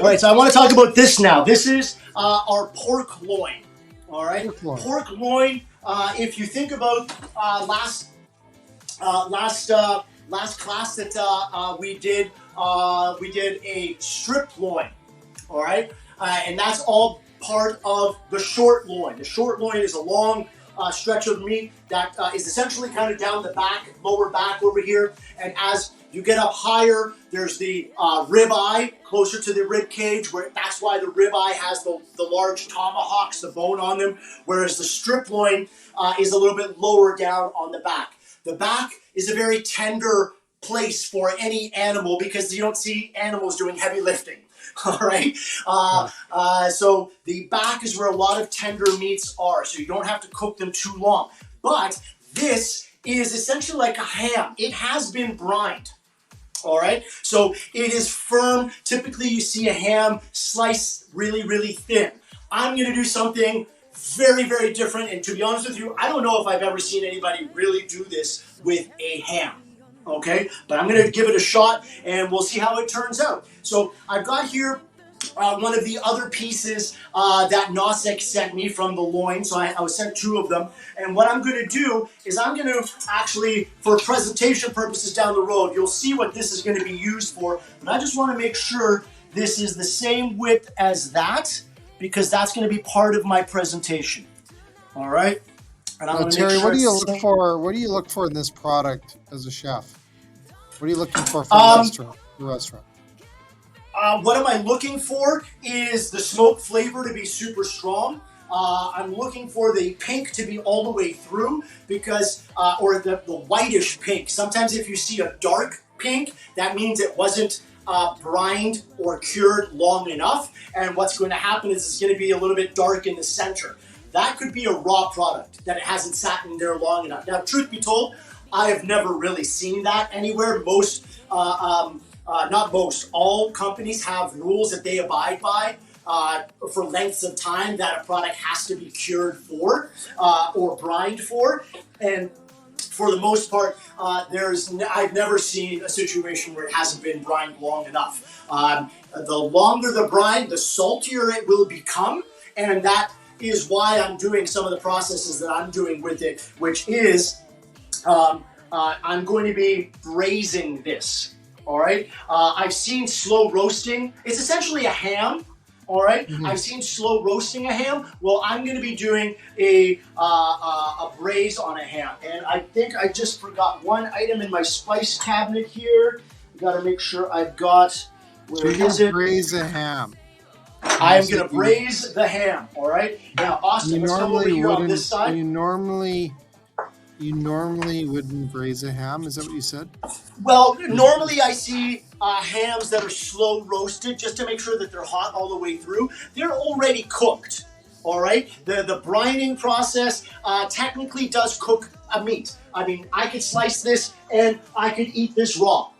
right. So I want to talk about this now. This is our pork loin. All right. Pork loin. If you think about last class that we did a strip loin. All right, and that's all part of the short loin. The short loin is a long stretch of meat that is essentially kind of down the back, lower back over here, and as you get up higher, there's the rib eye closer to the rib cage, where that's why the rib eye has the large tomahawks, the bone on them, whereas the strip loin is a little bit lower down on the back. The back is a very tender place for any animal because you don't see animals doing heavy lifting. All right. So the back is where a lot of tender meats are, so you don't have to cook them too long. But this is essentially like a ham. It has been brined. All right. So it is firm. Typically, you see a ham sliced really, really thin. I'm going to do something very, very different. And to be honest with you, I don't know if I've ever seen anybody really do this with a ham. Okay, but I'm going to give it a shot and we'll see how it turns out. So I've got here one of the other pieces that Nosek sent me from the loin. So I was sent 2 of them. And what I'm going to do is I'm going to actually, for presentation purposes down the road, you'll see what this is going to be used for. But I just want to make sure this is the same width as that, because that's going to be part of my presentation. All right. And I'm Terry, what do you look for? What do you look for in this product as a chef? What are you looking for a restaurant? What am I looking for is the smoke flavor to be super strong. I'm looking for the pink to be all the way through because, or the whitish pink. Sometimes if you see a dark pink, that means it wasn't brined or cured long enough. And what's going to happen is it's going to be a little bit dark in the center. That could be a raw product that it hasn't sat in there long enough. Now, truth be told, I have never really seen that anywhere. Not most, all companies have rules that they abide by for lengths of time that a product has to be cured for or brined for. And for the most part, I've never seen a situation where it hasn't been brined long enough. The longer the brine, the saltier it will become, and that is why I'm doing some of the processes that I'm doing with it, which is I'm going to be braising this. All right. I've seen slow roasting. It's essentially a ham. All right. Mm-hmm. I've seen slow roasting a ham. Well, I'm going to be doing a braise on a ham. And I think I just forgot one item in my spice cabinet here. I got to make sure I've got. Where is it? Braise a ham. I'm going to braise the ham. All right. Now, Austin, let's come over here on this side. You normally wouldn't braise a ham. Is that what you said? Well, normally I see hams that are slow roasted just to make sure that they're hot all the way through. They're already cooked. All right. The brining process technically does cook a meat. I mean, I could slice this and I could eat this raw,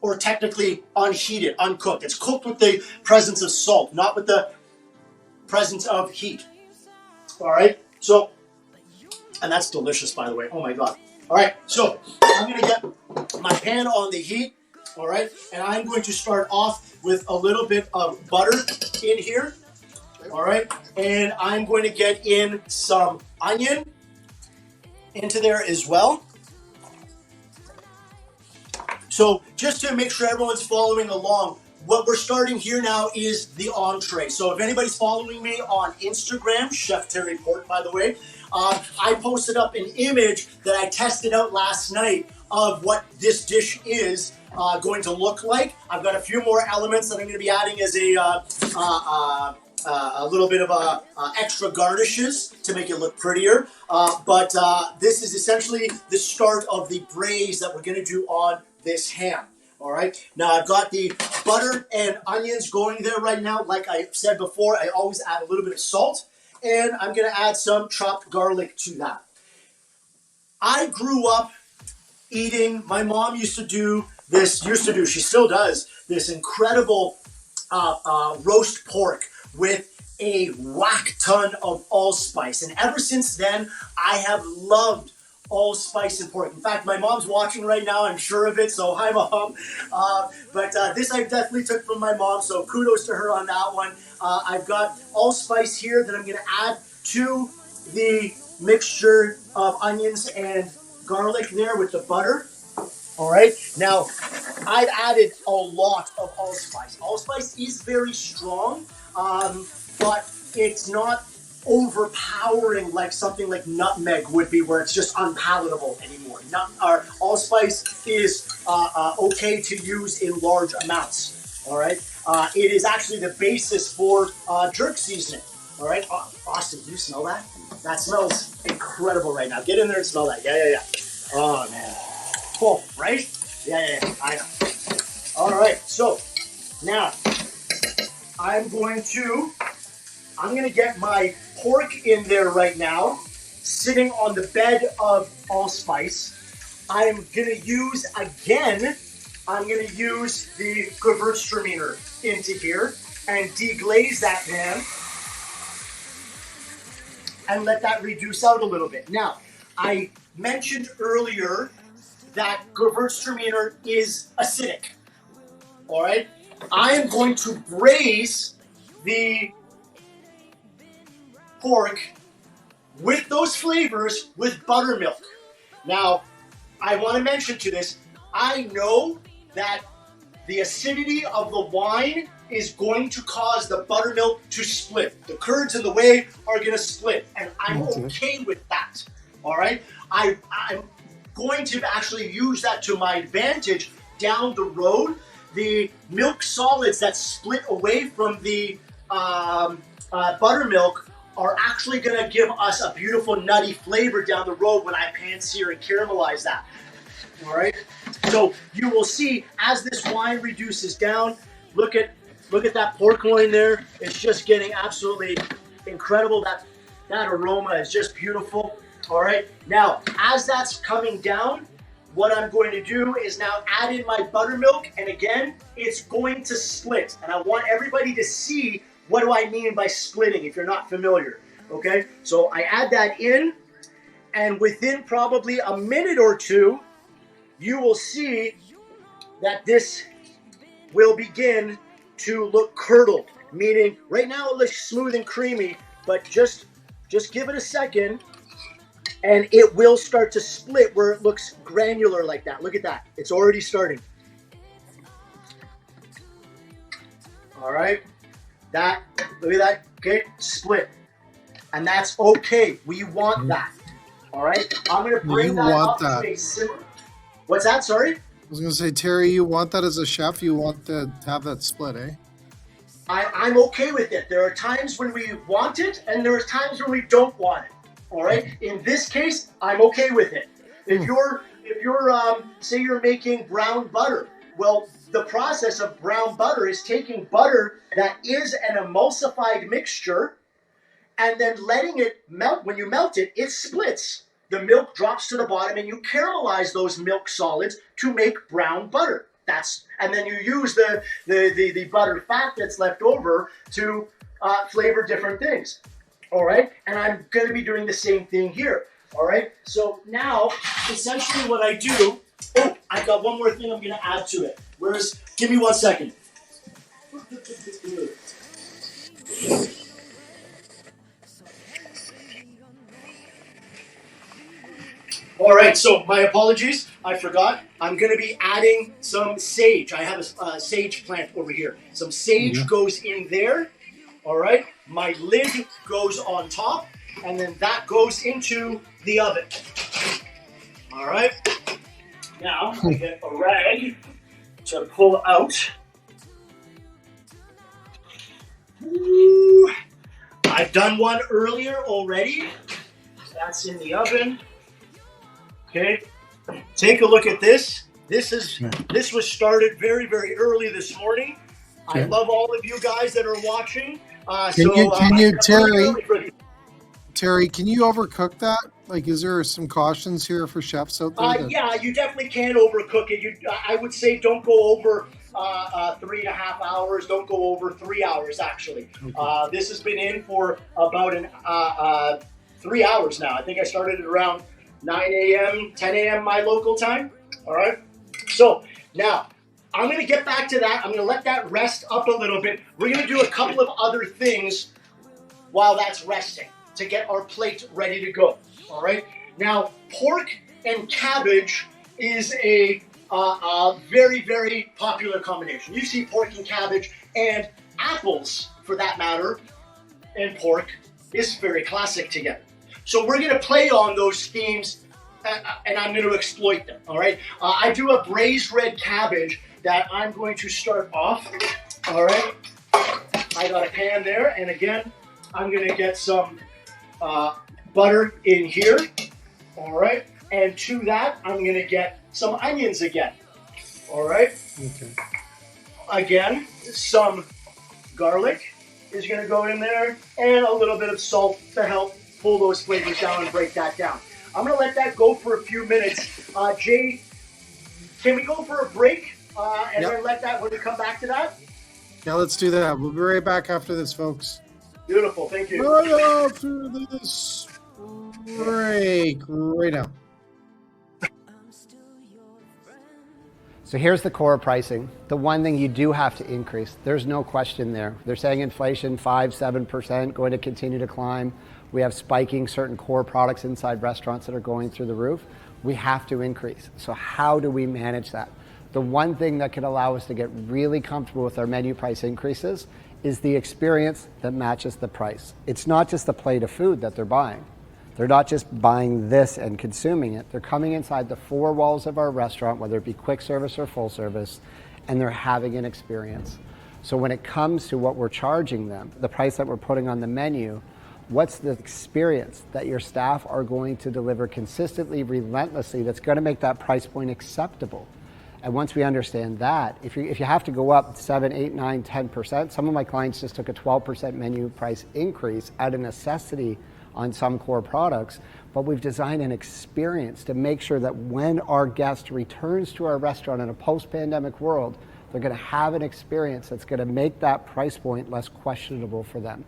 or technically unheated, uncooked. It's cooked with the presence of salt, not with the presence of heat. All right. So. And that's delicious, by the way. Oh, my God. All right, so I'm going to get my pan on the heat, all right? And I'm going to start off with a little bit of butter in here, all right? And I'm going to get in some onion into there as well. So just to make sure everyone's following along, what we're starting here now is the entree. So if anybody's following me on Instagram, Chef Terry Port, by the way, I posted up an image that I tested out last night of what this dish is going to look like. I've got a few more elements that I'm going to be adding as a little bit of extra garnishes to make it look prettier. But this is essentially the start of the braise that we're going to do on this ham. All right. Now I've got the butter and onions going there right now. Like I said before, I always add a little bit of salt. And I'm going to add some chopped garlic to that. I grew up eating, my mom she still does, this incredible roast pork with a whack ton of allspice. And ever since then, I have loved allspice and pork. In fact, my mom's watching right now, I'm sure of it, so hi, Mom. But this I definitely took from my mom, so kudos to her on that one. I've got allspice here that I'm going to add to the mixture of onions and garlic there with the butter. All right. Now, I've added a lot of allspice. Allspice is very strong, but it's not overpowering like something like nutmeg would be, where it's just unpalatable anymore. Allspice is okay to use in large amounts. All right. It is actually the basis for jerk seasoning. All right. Austin, do you smell that? That smells incredible right now. Get in there and smell that. Yeah. Oh, man. Cool, right? Yeah, I know. All right, so now I'm going to get my pork in there right now, sitting on the bed of allspice. I'm going to use, again, the Gewürztraminer into here and deglaze that pan and let that reduce out a little bit. Now, I mentioned earlier that Gewürztraminer is acidic. All right? I am going to braise the pork with those flavors with buttermilk. Now, I want to mention to this, I know that the acidity of the wine is going to cause the buttermilk to split. The curds and the whey are going to split, and I'm okay with that. All right? I'm going to actually use that to my advantage down the road. The milk solids that split away from the buttermilk are actually going to give us a beautiful nutty flavor down the road when I pan-sear and caramelize that. All right? So you will see as this wine reduces down, look at that pork loin there. It's just getting absolutely incredible. That aroma is just beautiful. All right? Now, as that's coming down, what I'm going to do is now add in my buttermilk, and again, it's going to split. And I want everybody to see what do I mean by splitting if you're not familiar, okay? So I add that in, and within probably a minute or two, you will see that this will begin to look curdled, meaning right now it looks smooth and creamy, but just give it a second, and it will start to split where it looks granular like that. Look at that. It's already starting. All right. Look at that. Okay. Split. And that's okay. We want that. All right. I'm going to bring that up to a simmer. What's that? Sorry? I was going to say, Terry, you want that as a chef? You want to have that split, eh? I'm okay with it. There are times when we want it, and there are times when we don't want it. All right. In this case, I'm okay with it. If you're say you're making brown butter, well, the process of brown butter is taking butter that is an emulsified mixture and then letting it melt. When you melt it, it splits. The milk drops to the bottom, and you caramelize those milk solids to make brown butter. And then you use the butter fat that's left over to flavor different things. All right, and I'm going to be doing the same thing here. All right, so now essentially what I do. Oh, I've got one more thing I'm going to add to it. Give me 1 second. All right, so my apologies. I forgot. I'm going to be adding some sage. I have a sage plant over here. Some sage goes in there. All right, my lid goes on top, and then that goes into the oven. All right, now I get a rag to pull out. Ooh. I've done one earlier already. That's in the oven. Okay, take a look at this. This was started very, very early this morning. Okay. I love all of you guys that are watching. Terry, can you overcook that? Like, is there some cautions here for chefs out there? Yeah, you definitely can overcook it. I would say don't go over 3.5 hours. Don't go over 3 hours, actually. Okay. This has been in for about 3 hours now. I think I started at around 9 a.m., 10 a.m. my local time. All right. So now I'm going to get back to that. I'm going to let that rest up a little bit. We're going to do a couple of other things while that's resting to get our plate ready to go. All right. Now, pork and cabbage is a very, very popular combination. You see pork and cabbage, and apples, for that matter, and pork is very classic together. So we're going to play on those themes, and I'm going to exploit them. All right. I do a braised red cabbage that I'm going to start off. All right. I got a pan there, and again, I'm going to get some butter in here. All right. And to that, I'm going to get some onions again. All right. Okay. Again, some garlic is going to go in there, and a little bit of salt to help pull those flavors down and break that down. I'm going to let that go for a few minutes. Jay, can we go for a break and then let that, when we come back to that? Yeah, let's do that. We'll be right back after this, folks. Beautiful. Thank you. Right after this break, right now. So here's the core pricing. The one thing you do have to increase, there's no question there. They're saying inflation 5-7% going to continue to climb. We have spiking certain core products inside restaurants that are going through the roof. We have to increase. So how do we manage that? The one thing that could allow us to get really comfortable with our menu price increases is the experience that matches the price. It's not just the plate of food that they're buying. They're not just buying this and consuming it. They're coming inside the four walls of our restaurant, whether it be quick service or full service, and they're having an experience. So when it comes to what we're charging them, the price that we're putting on the menu, what's the experience that your staff are going to deliver consistently, relentlessly, that's going to make that price point acceptable? And once we understand that, if you have to go up 7, 8, 9, 10%, some of my clients just took a 12% menu price increase out of necessity on some core products, but we've designed an experience to make sure that when our guest returns to our restaurant in a post-pandemic world, they're going to have an experience that's going to make that price point less questionable for them.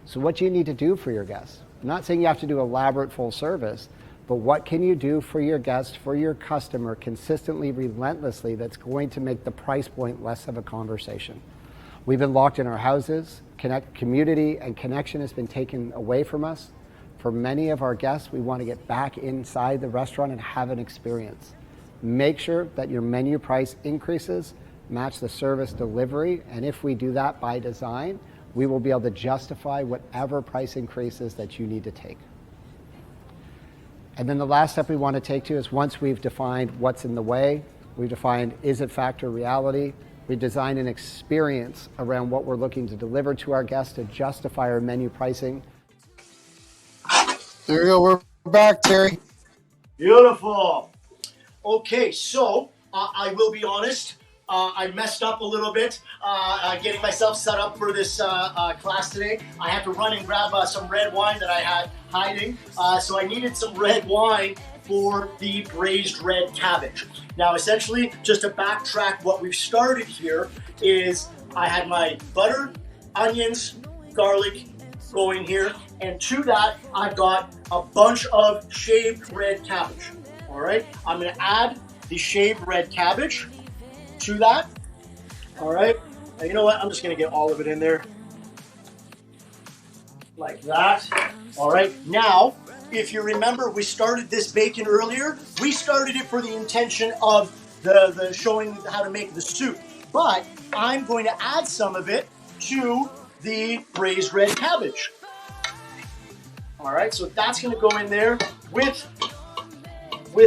So what do you need to do for your guests? I'm not saying you have to do elaborate full service, but what can you do for your guest, for your customer, consistently, relentlessly, that's going to make the price point less of a conversation? We've been locked in our houses. Community and connection has been taken away from us. For many of our guests, we want to get back inside the restaurant and have an experience. Make sure that your menu price increases match the service delivery, and if we do that by design, we will be able to justify whatever price increases that you need to take. And then the last step we want to take to is, once we've defined what's in the way, we've defined is it fact or reality, we design an experience around what we're looking to deliver to our guests to justify our menu pricing. There you go. We're back, Terry. Beautiful. Okay, so I will be honest. I messed up a little bit getting myself set up for this class today. I had to run and grab some red wine that I had hiding. So I needed some red wine for the braised red cabbage. Now, essentially, just to backtrack, what we've started here is I had my butter, onions, garlic going here. And to that, I've got a bunch of shaved red cabbage. All right, I'm gonna add the shaved red cabbage to that. All right, and you know what? I'm just gonna get all of it in there. Like that. All right, now, if you remember, we started this bacon earlier. We started it for the intention of the showing how to make the soup. But I'm going to add some of it to the braised red cabbage. All right, so that's going to go in there with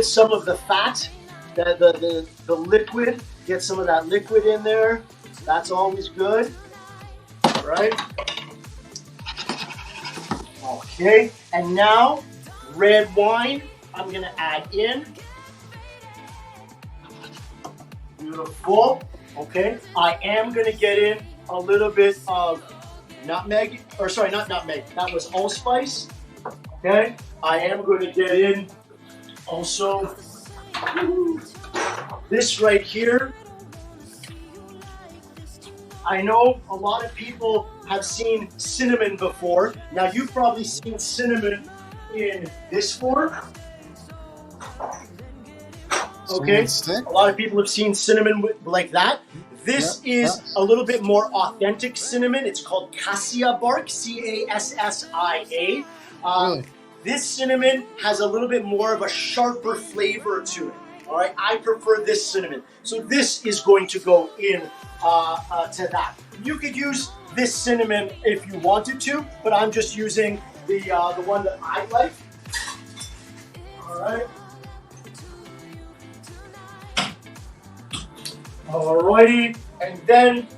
some of the fat, the liquid. Get some of that liquid in there. That's always good. All right. Okay, and now red wine I'm going to add in. Beautiful. Okay, I am going to get in a little bit of nutmeg, or sorry, not nutmeg. That was allspice. Okay, I am going to get in also this right here. I know a lot of people have seen cinnamon before. Now, you've probably seen cinnamon in this form. Okay, a lot of people have seen cinnamon like that. This is a little bit more authentic cinnamon. It's called cassia bark, C-A-S-S-I-A. Really? This cinnamon has a little bit more of a sharper flavor to it. All right, I prefer this cinnamon. So this is going to go in to that. You could use this cinnamon if you wanted to, but I'm just using the one that I like. All right. Alrighty, and then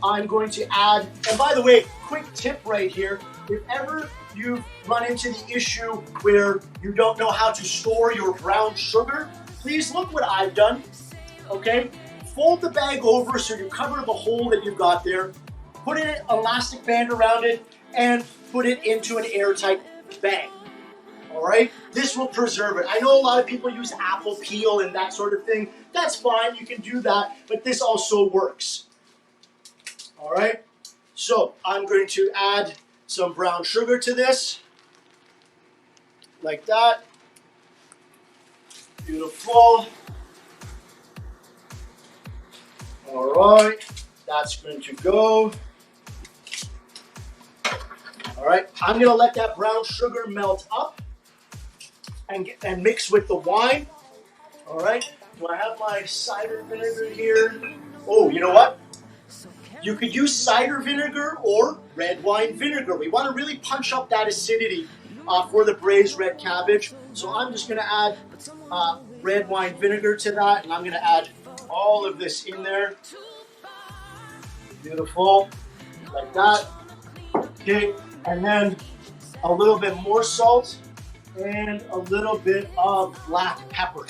I'm going to add, and by the way, quick tip right here, if ever you've run into the issue where you don't know how to store your brown sugar, please look what I've done, okay? Fold the bag over so you cover the hole that you've got there, put an elastic band around it, and put it into an airtight bag. All right, this will preserve it. I know a lot of people use apple peel and that sort of thing. That's fine, you can do that, but this also works. All right, so I'm going to add some brown sugar to this, like that. Beautiful. All right, that's going to go. All right, I'm going to let that brown sugar melt up and mix with the wine. All right, do I have my cider vinegar here? Oh, you know what? You could use cider vinegar or red wine vinegar. We want to really punch up that acidity for the braised red cabbage. So I'm just going to add red wine vinegar to that, and I'm going to add all of this in there. Beautiful, like that. Okay, and then a little bit more salt and a little bit of black pepper.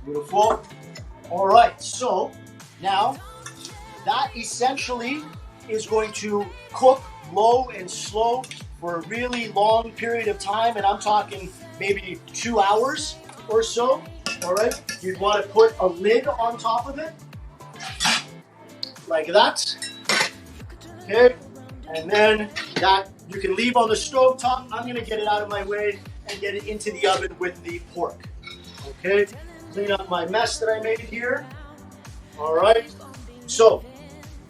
Beautiful. All right, so now that essentially is going to cook low and slow for a really long period of time, and I'm talking maybe 2 hours or so. All right, you'd want to put a lid on top of it, like that. Okay, and then that you can leave on the stove top. I'm gonna get it out of my way and get it into the oven with the pork. Okay, clean up my mess that I made here. All right, so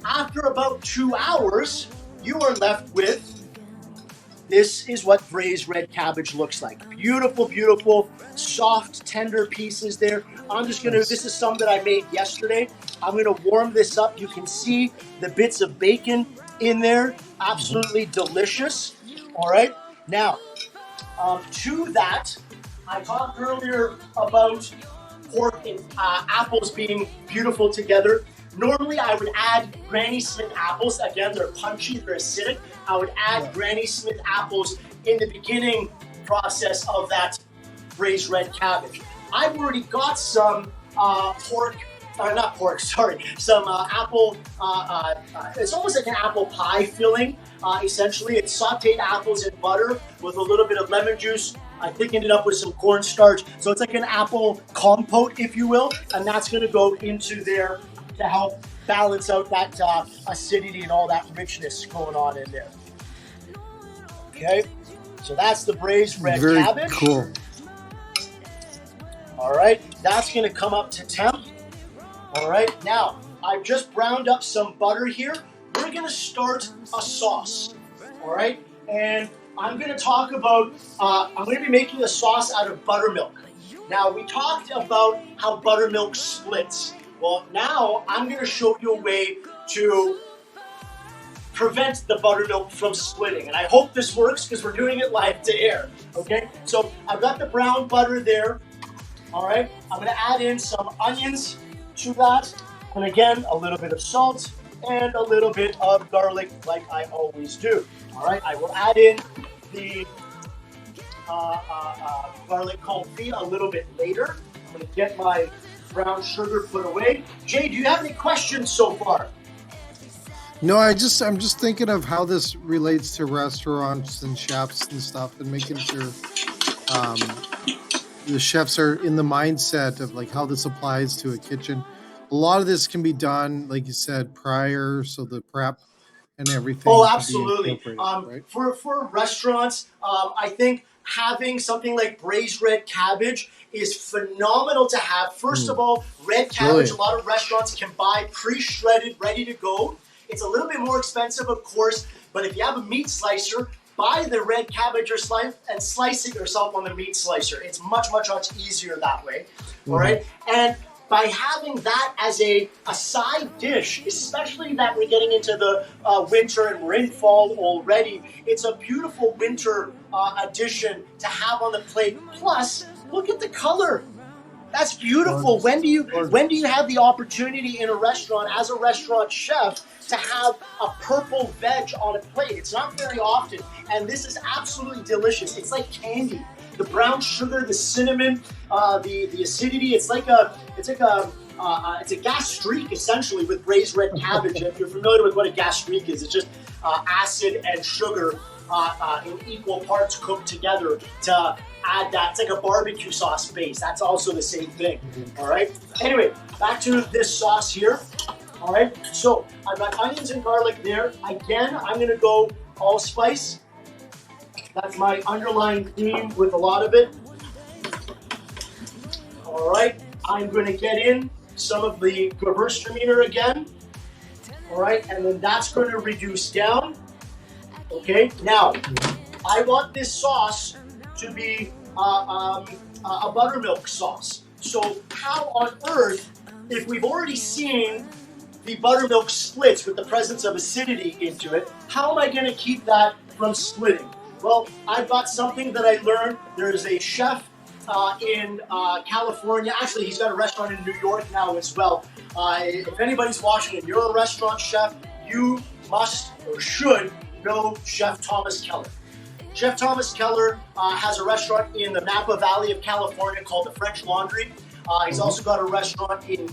after about 2 hours, you are left with, this is what braised red cabbage looks like. Beautiful, beautiful, soft, tender pieces there. I'm just gonna, this is some that I made yesterday. I'm gonna warm this up. You can see the bits of bacon in there. Absolutely delicious. All right, now, to that, I talked earlier about pork and apples being beautiful together. Normally, I would add Granny Smith apples. Again, they're punchy, they're acidic. I would add Granny Smith apples in the beginning process of that braised red cabbage. I've already got some some apple, it's almost like an apple pie filling. Essentially, it's sauteed apples in butter with a little bit of lemon juice. I thickened it up with some cornstarch. So it's like an apple compote, if you will, and that's gonna go into there to help balance out that acidity and all that richness going on in there. Okay, so that's the braised red cabbage. Very cool. All right, that's gonna come up to temp. All right, now I've just browned up some butter here. We're gonna start a sauce. All right, and I'm gonna talk about, I'm gonna be making a sauce out of buttermilk. Now, we talked about how buttermilk splits. Well, now I'm going to show you a way to prevent the buttermilk from splitting. And I hope this works because we're doing it live to air. Okay, so I've got the brown butter there. All right, I'm going to add in some onions to that. And again, a little bit of salt and a little bit of garlic like I always do. All right, I will add in the garlic confit a little bit later. I'm going to get my brown sugar put away. Jay, do you have any questions so far? No, I'm just thinking of how this relates to restaurants and chefs and stuff, and making sure the chefs are in the mindset of like how this applies to a kitchen. A lot of this can be done, like you said, prior, so the prep and everything. Oh, absolutely. Right? For restaurants, I think having something like braised red cabbage is phenomenal to have. First of all, red cabbage, a lot of restaurants can buy pre-shredded, ready to go. It's a little bit more expensive, of course, but if you have a meat slicer, buy the red cabbage or slice it yourself on the meat slicer. It's much, much, much easier that way. All right, and by having that as a side dish, especially that we're getting into the winter and we're in fall already, it's a beautiful winter addition to have on the plate. Plus, look at the color. That's beautiful. When do you have the opportunity in a restaurant as a restaurant chef to have a purple veg on a plate? It's not very often, and this is absolutely delicious. It's like candy. The brown sugar, the cinnamon, the acidity. It's a gastrique essentially with braised red cabbage. If you're familiar with what a gastrique is, it's just acid and sugar in equal parts cooked together to add that. It's like a barbecue sauce base. That's also the same thing. All right. Anyway, back to this sauce here. All right. So I've got onions and garlic there. Again, I'm going to go allspice. That's my underlying theme with a lot of it. All right. I'm going to get in some of the Gewürztraminer again. All right. And then that's going to reduce down. Okay. Now, I want this sauce to be a buttermilk sauce. So how on earth, if we've already seen the buttermilk splits with the presence of acidity into it, how am I going to keep that from splitting? Well, I've got something that I learned. There's a chef in California. Actually, he's got a restaurant in New York now as well. If anybody's watching and you're a restaurant chef, you must or should know Chef Thomas Keller. Chef Thomas Keller has a restaurant in the Napa Valley of California called the French Laundry. He's also got a restaurant in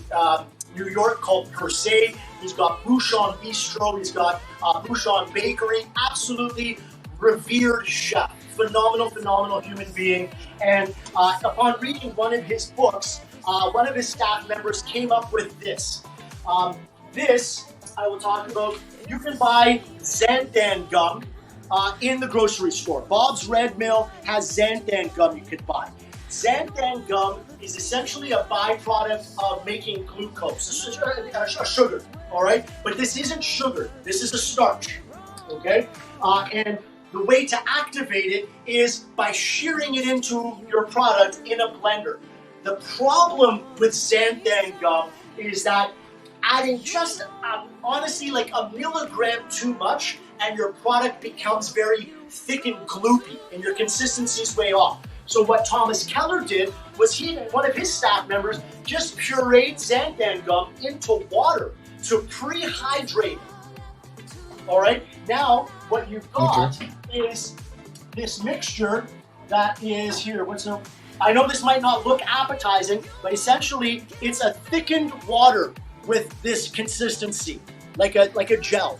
New York called Per Se. He's got Bouchon Bistro. He's got Bouchon Bakery. Absolutely revered chef. Phenomenal human being. And upon reading one of his books, one of his staff members came up with this. This, I will talk about, you can buy xanthan gum in the grocery store. Bob's Red Mill has xanthan gum you can buy. Xanthan gum is essentially a byproduct of making glucose. This is a sugar, all right? But this isn't sugar. This is a starch, okay? And the way to activate it is by shearing it into your product in a blender. The problem with xanthan gum is that adding just honestly like a milligram too much and your product becomes very thick and gloopy and your consistency is way off. So what Thomas Keller did was he and one of his staff members just pureed xanthan gum into water to pre-hydrate it. All right, now what you've got is this mixture that is here. I know this might not look appetizing, but essentially it's a thickened water with this consistency, like a gel.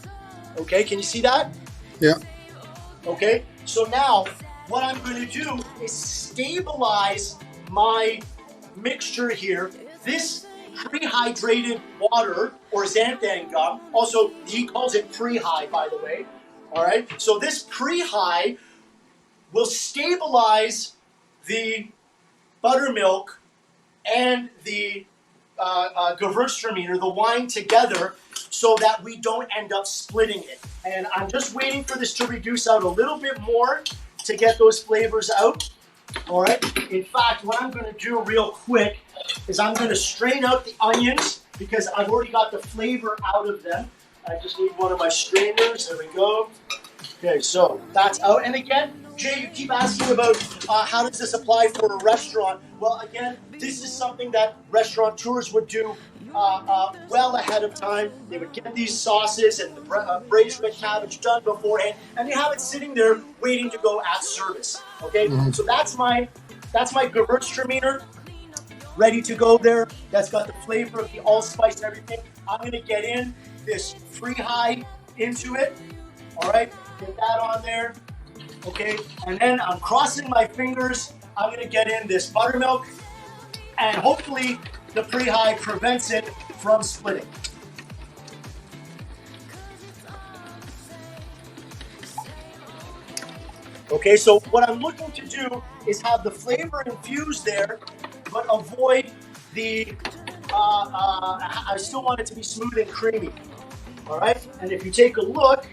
Okay, can you see that? Yeah. Okay, so now what I'm going to do is stabilize my mixture here. This pre-hydrated water, or xanthan gum, also he calls it pre-high, by the way. All right, so this pre-high will stabilize the buttermilk and the Gewürztraminer, the wine together, so that we don't end up splitting it. And I'm just waiting for this to reduce out a little bit more to get those flavors out. All right. In fact, what I'm going to do real quick is I'm going to strain out the onions because I've already got the flavor out of them. I just need one of my strainers. There we go. Okay, so that's out. And again, Jay, you keep asking about how does this apply for a restaurant? Well, again, this is something that restaurateurs would do well ahead of time. They would get these sauces and the braised red cabbage done beforehand, and they have it sitting there waiting to go at service. Okay, so that's my Gewürztraminer ready to go there. That's got the flavor of the allspice and everything. I'm going to get in this pre-high into it. All right, get that on there. Okay, and then I'm crossing my fingers. I'm going to get in this buttermilk, and hopefully the pre-high prevents it from splitting. Okay, so what I'm looking to do is have the flavor infused there, but avoid the, I still want it to be smooth and creamy. All right, and if you take a look,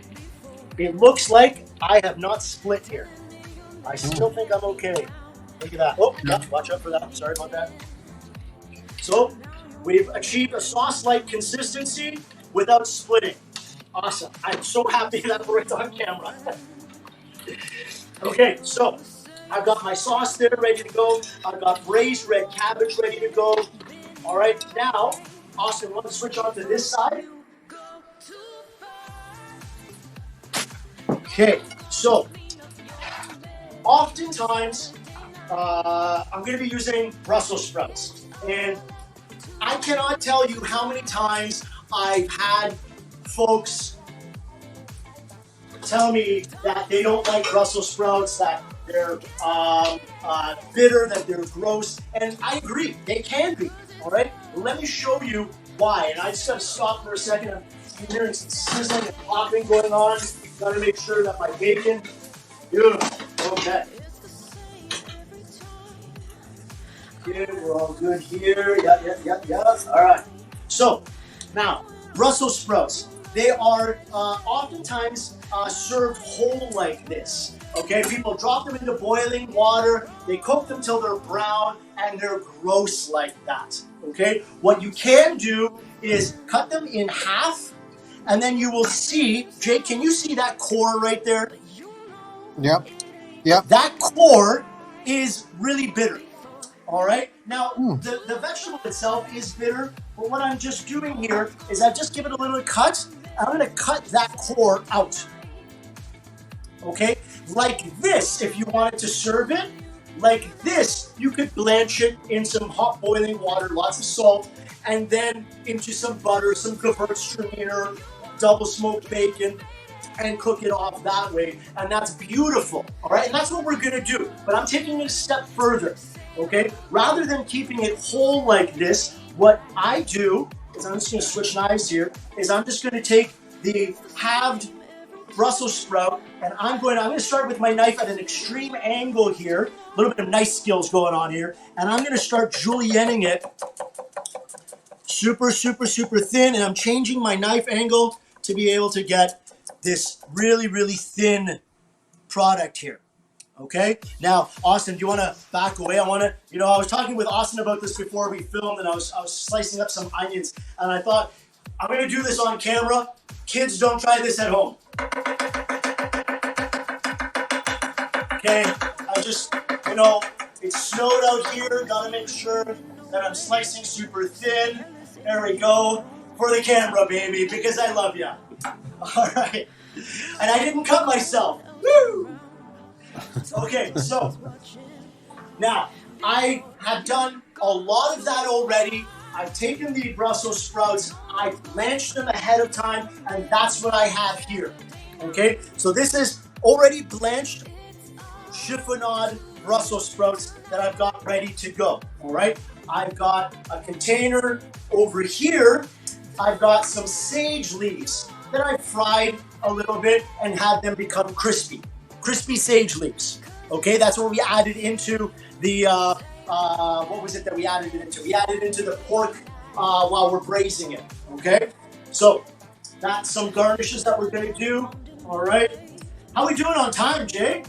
it looks like I have not split here. I still think I'm okay. Look at that. Oh, watch out for that. Sorry about that. So we've achieved a sauce-like consistency without splitting. Awesome. I'm so happy that we're on camera. Okay, so I've got my sauce there ready to go. I've got braised red cabbage ready to go. All right, now, Austin, want to switch on to this side? Okay, so oftentimes I'm going to be using Brussels sprouts, and I cannot tell you how many times I've had folks tell me that they don't like Brussels sprouts, that they're bitter, that they're gross, and I agree, they can be, all right? Let me show you why, and I just got to stop for a second. I'm hearing some sizzling and popping going on. Got to make sure that my bacon, beautiful, okay. Good, we're all good here, yeah. All right, so now, Brussels sprouts. They are oftentimes served whole like this, okay? People drop them into boiling water, they cook them till they're brown, and they're gross like that, okay? What you can do is cut them in half, and then you will see, Jake, can you see that core right there? Yep. That core is really bitter. All right. Now, the vegetable itself is bitter, but what I'm just doing here is I just give it a little cut. I'm going to cut that core out. Okay? Like this, if you wanted to serve it, like this, you could blanch it in some hot boiling water, lots of salt, and then into some butter, some Gewürztraminer, double smoked bacon, and cook it off that way. And that's beautiful. All right? And that's what we're going to do. But I'm taking it a step further. Okay, rather than keeping it whole like this, what I do is I'm just going to switch knives here. Is I'm just going to take the halved Brussels sprout, and I'm going to start with my knife at an extreme angle here. A little bit of knife skills going on here, and I'm going to start julienning it super thin, and I'm changing my knife angle to be able to get this really thin product here. Okay, now, Austin, do you want to back away? I was talking with Austin about this before we filmed, and I was slicing up some onions, and I thought, I'm going to do this on camera. Kids, don't try this at home. Okay, I just, it's snowed out here. Got to make sure that I'm slicing super thin. There we go. For the camera, baby, because I love you. All right. And I didn't cut myself. Woo! Okay, so now I have done a lot of that already. I've taken the Brussels sprouts, I've blanched them ahead of time, and that's what I have here. Okay, so this is already blanched chiffonade Brussels sprouts that I've got ready to go. All right, I've got a container over here. I've got some sage leaves that I fried a little bit and had them become crispy sage leaves. Okay, that's what we added into the, what was it that we added it into? We added into the pork while we're braising it, okay? So, that's some garnishes that we're gonna do, all right? How we doing on time, Jay?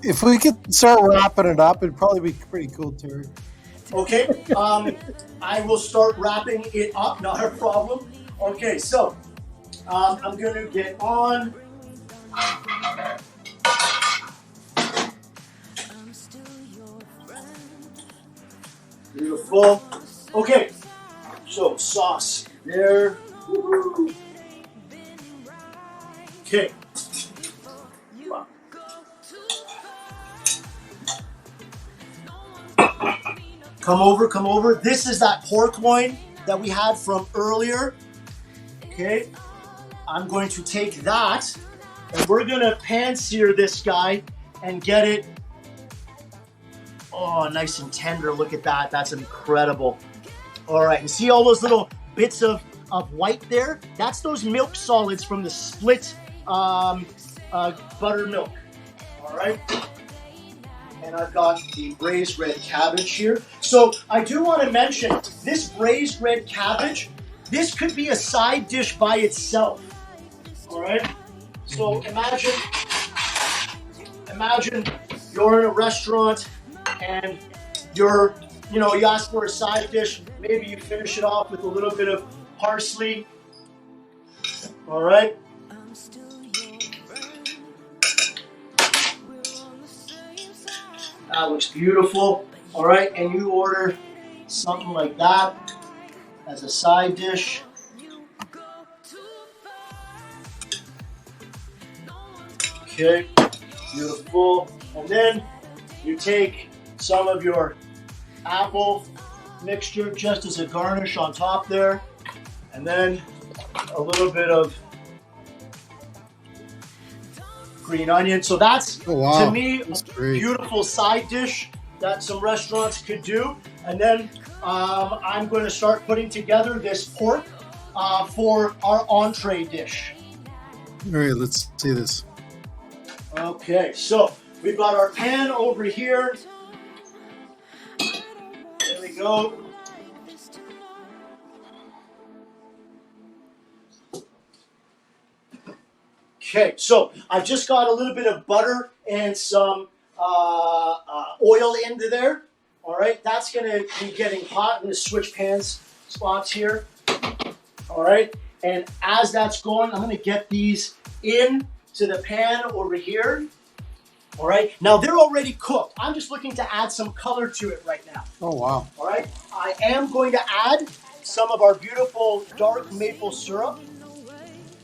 If we could start wrapping it up, it'd probably be pretty cool, Terry. Okay, I will start wrapping it up, not a problem. Okay, so, I'm gonna get on. Beautiful. Okay, so sauce there. Woo-hoo. Okay. Come over. This is that pork loin that we had from earlier. Okay, I'm going to take that, and we're gonna pan sear this guy and get it. Oh, nice and tender. Look at that. That's incredible. All right. And see all those little bits of white there? That's those milk solids from the split buttermilk. All right. And I've got the braised red cabbage here. So I do want to mention this braised red cabbage, this could be a side dish by itself. All right. So imagine you're in a restaurant and you ask for a side dish. Maybe you finish it off with a little bit of parsley. All right. That looks beautiful. All right, and you order something like that as a side dish. Okay, beautiful. And then you take some of your apple mixture just as a garnish on top there. And then a little bit of green onion. So that's, to me, a beautiful side dish that some restaurants could do. And then I'm going to start putting together this pork for our entree dish. All right, let's see this. Okay, so we've got our pan over here. There we go. Okay, so I've just got a little bit of butter and some oil into there. All right, that's going to be getting hot. I'm going to switch pans spots here. All right, and as that's going, I'm going to get these in to the pan over here. All right, now they're already cooked. I'm just looking to add some color to it right now. Oh, wow. All right, I am going to add some of our beautiful dark maple syrup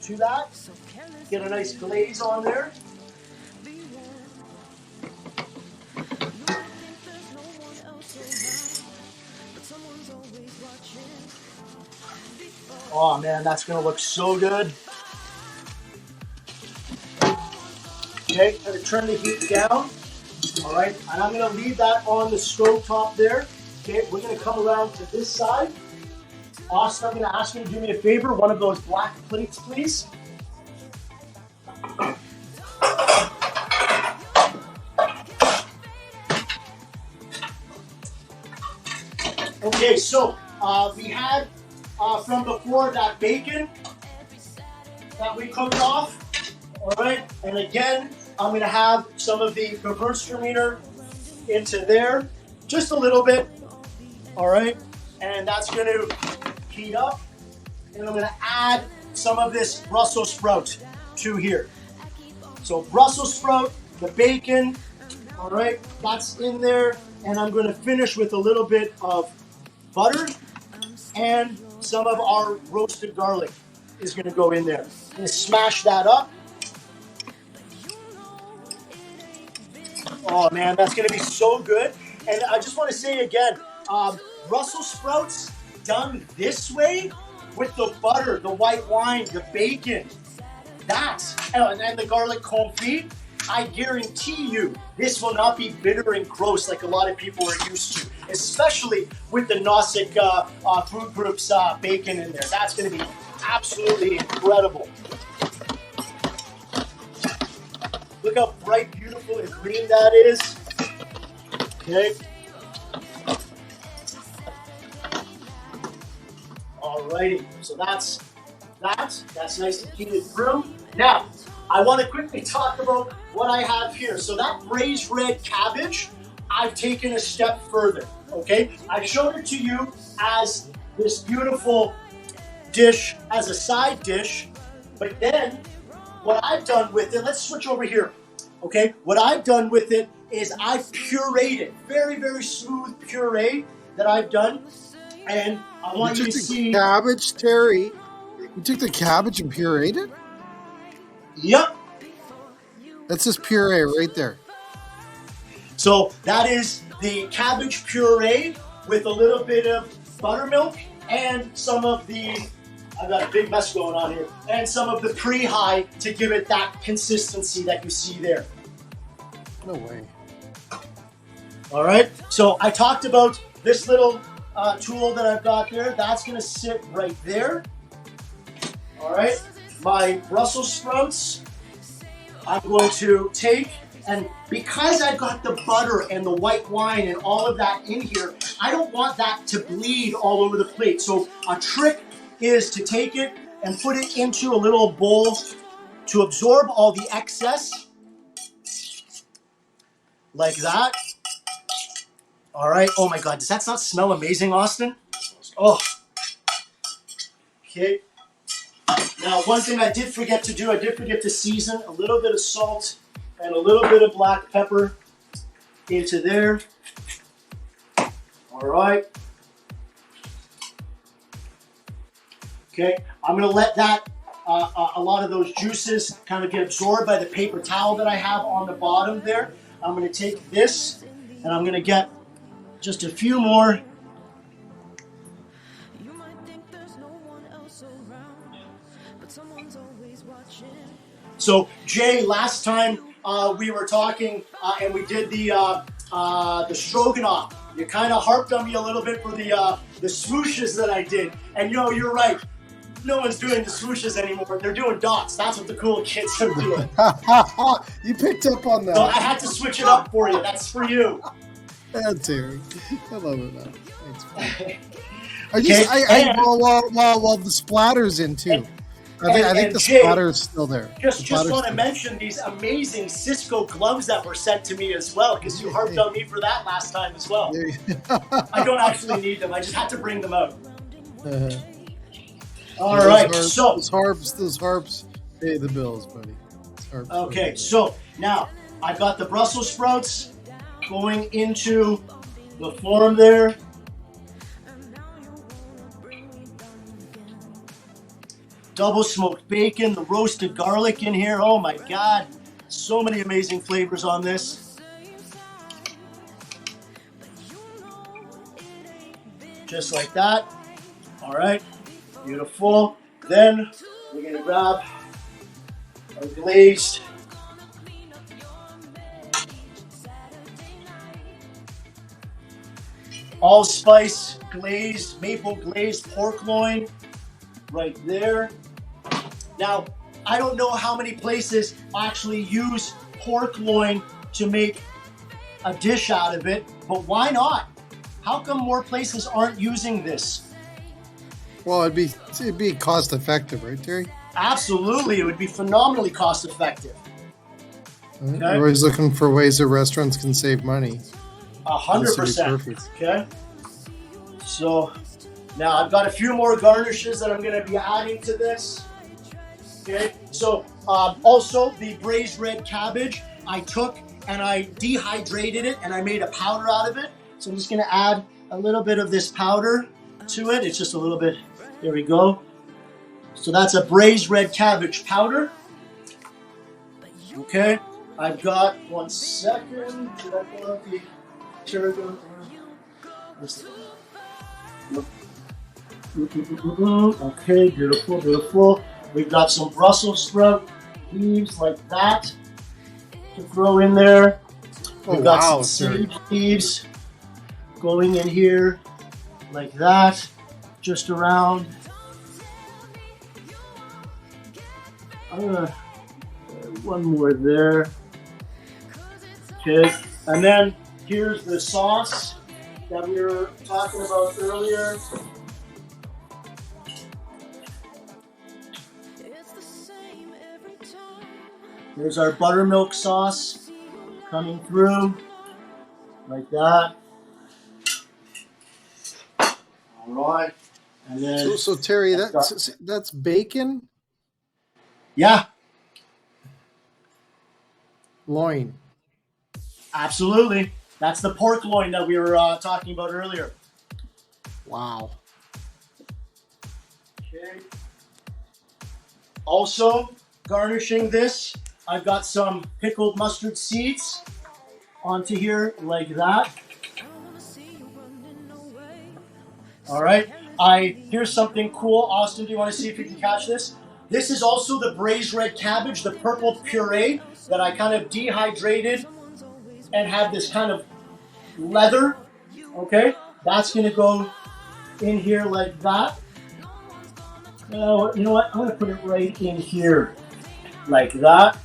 to that. Get a nice glaze on there. Oh man, that's gonna look so good. Okay, I'm gonna turn the heat down. All right, and I'm gonna leave that on the stove top there. Okay, we're gonna come around to this side. Austin, I'm gonna ask you to do me a favor, one of those black plates, please. Okay, so we had from before that bacon that we cooked off. All right, and again, I'm going to have some of the Gewürztraminer into there, just a little bit. All right, and that's going to heat up, and I'm going to add some of this Brussels sprout to here. So Brussels sprout, the bacon, all right, that's in there, and I'm going to finish with a little bit of butter and some of our roasted garlic is going to go in there. I'm going to smash that up. Oh man, that's going to be so good. And I just want to say again, Brussels sprouts done this way with the butter, the white wine, the bacon, and the garlic confit, I guarantee you this will not be bitter and gross like a lot of people are used to, especially with the Nosik Food Group's bacon in there. That's going to be absolutely incredible. Look how bright, beautiful, and green that is. Okay. Alrighty, so that's nice and heated through. Now, I want to quickly talk about what I have here. So that braised red cabbage, I've taken a step further, okay? I've shown it to you as this beautiful dish, as a side dish, but then what I've done with it, let's switch over here, okay? What I've done with it is I've pureed it, very, very smooth puree that I've done, and I want you to see. Cabbage, Terry. You took the cabbage and pureed it? Yep. That's just puree right there. So that is the cabbage puree with a little bit of buttermilk and some of the, I've got a big mess going on here, and some of the pre-high to give it that consistency that you see there. No way. All right, so I talked about this little tool that I've got there. That's gonna sit right there. All right, my Brussels sprouts, I'm going to take, and because I've got the butter and the white wine and all of that in here, I don't want that to bleed all over the plate. So a trick is to take it and put it into a little bowl to absorb all the excess, like that. All right, oh my God, does that not smell amazing, Austin? Oh, okay. Now, one thing I did forget to do, I did forget to season a little bit of salt and a little bit of black pepper into there. All right. Okay, I'm gonna let that, a lot of those juices kind of get absorbed by the paper towel that I have on the bottom there. I'm gonna take this and I'm gonna get just a few more. So Jay, last time we were talking and we did the stroganoff, you kind of harped on me a little bit for the swooshes that I did. And you're right. No one's doing the swooshes anymore. They're doing dots. That's what the cool kids are doing. You picked up on that. So I had to switch it up for you. That's for you. Yeah, Terry. I love it, man. Thanks. While the splatter's in too. I think the splatter is still there. Just want to mention these amazing Cisco gloves that were sent to me as well, because you harped on me for that last time as well. I don't actually need them. I just had to bring them out. All right. Those harps pay the bills, buddy. Okay, so now I've got the Brussels sprouts going into the form there. Double smoked bacon, the roasted garlic in here. Oh my God. So many amazing flavors on this. Just like that. All right. Beautiful. Then we're going to grab our glazed allspice glazed, maple glazed pork loin right there. Now, I don't know how many places actually use pork loin to make a dish out of it, but why not? How come more places aren't using this? Well, it'd be cost effective, right, Terry? Absolutely, it would be phenomenally cost effective. Okay. We're always looking for ways that restaurants can save money. 100%. Okay. So now I've got a few more garnishes that I'm going to be adding to this. Okay. So also the braised red cabbage, I took and I dehydrated it and I made a powder out of it. So I'm just going to add a little bit of this powder to it. It's just a little bit. There we go. So that's a braised red cabbage powder. Okay. I've got 1 second. Did I pull up the tarragon? Okay, beautiful, beautiful. We've got some Brussels sprout leaves like that to throw in there. We've got some sage leaves going in here like that, just around. I'm gonna one more there. Okay, and then here's the sauce that we were talking about earlier. There's our buttermilk sauce coming through like that. All right, and then so Terry, that's bacon. Yeah. Loin. Absolutely. That's the pork loin that we were talking about earlier. Wow. Okay. Also, garnishing this, I've got some pickled mustard seeds onto here like that. All right. Here's something cool. Austin, do you want to see if you can catch this? This is also the braised red cabbage, the purple puree that I kind of dehydrated and had this kind of leather. Okay, that's going to go in here like that. You know what? I'm going to put it right in here like that.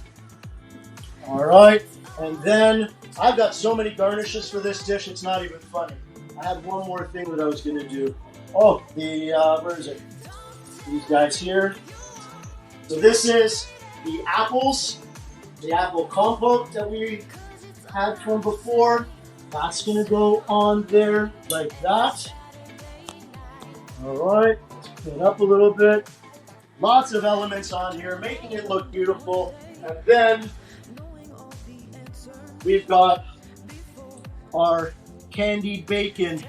All right, and then I've got so many garnishes for this dish, it's not even funny. I had one more thing that I was going to do. Oh, where is it? These guys here. So this is the apples, the apple compote that we had from before. That's going to go on there like that. All right, let's clean up a little bit. Lots of elements on here, making it look beautiful. And then we've got our candied bacon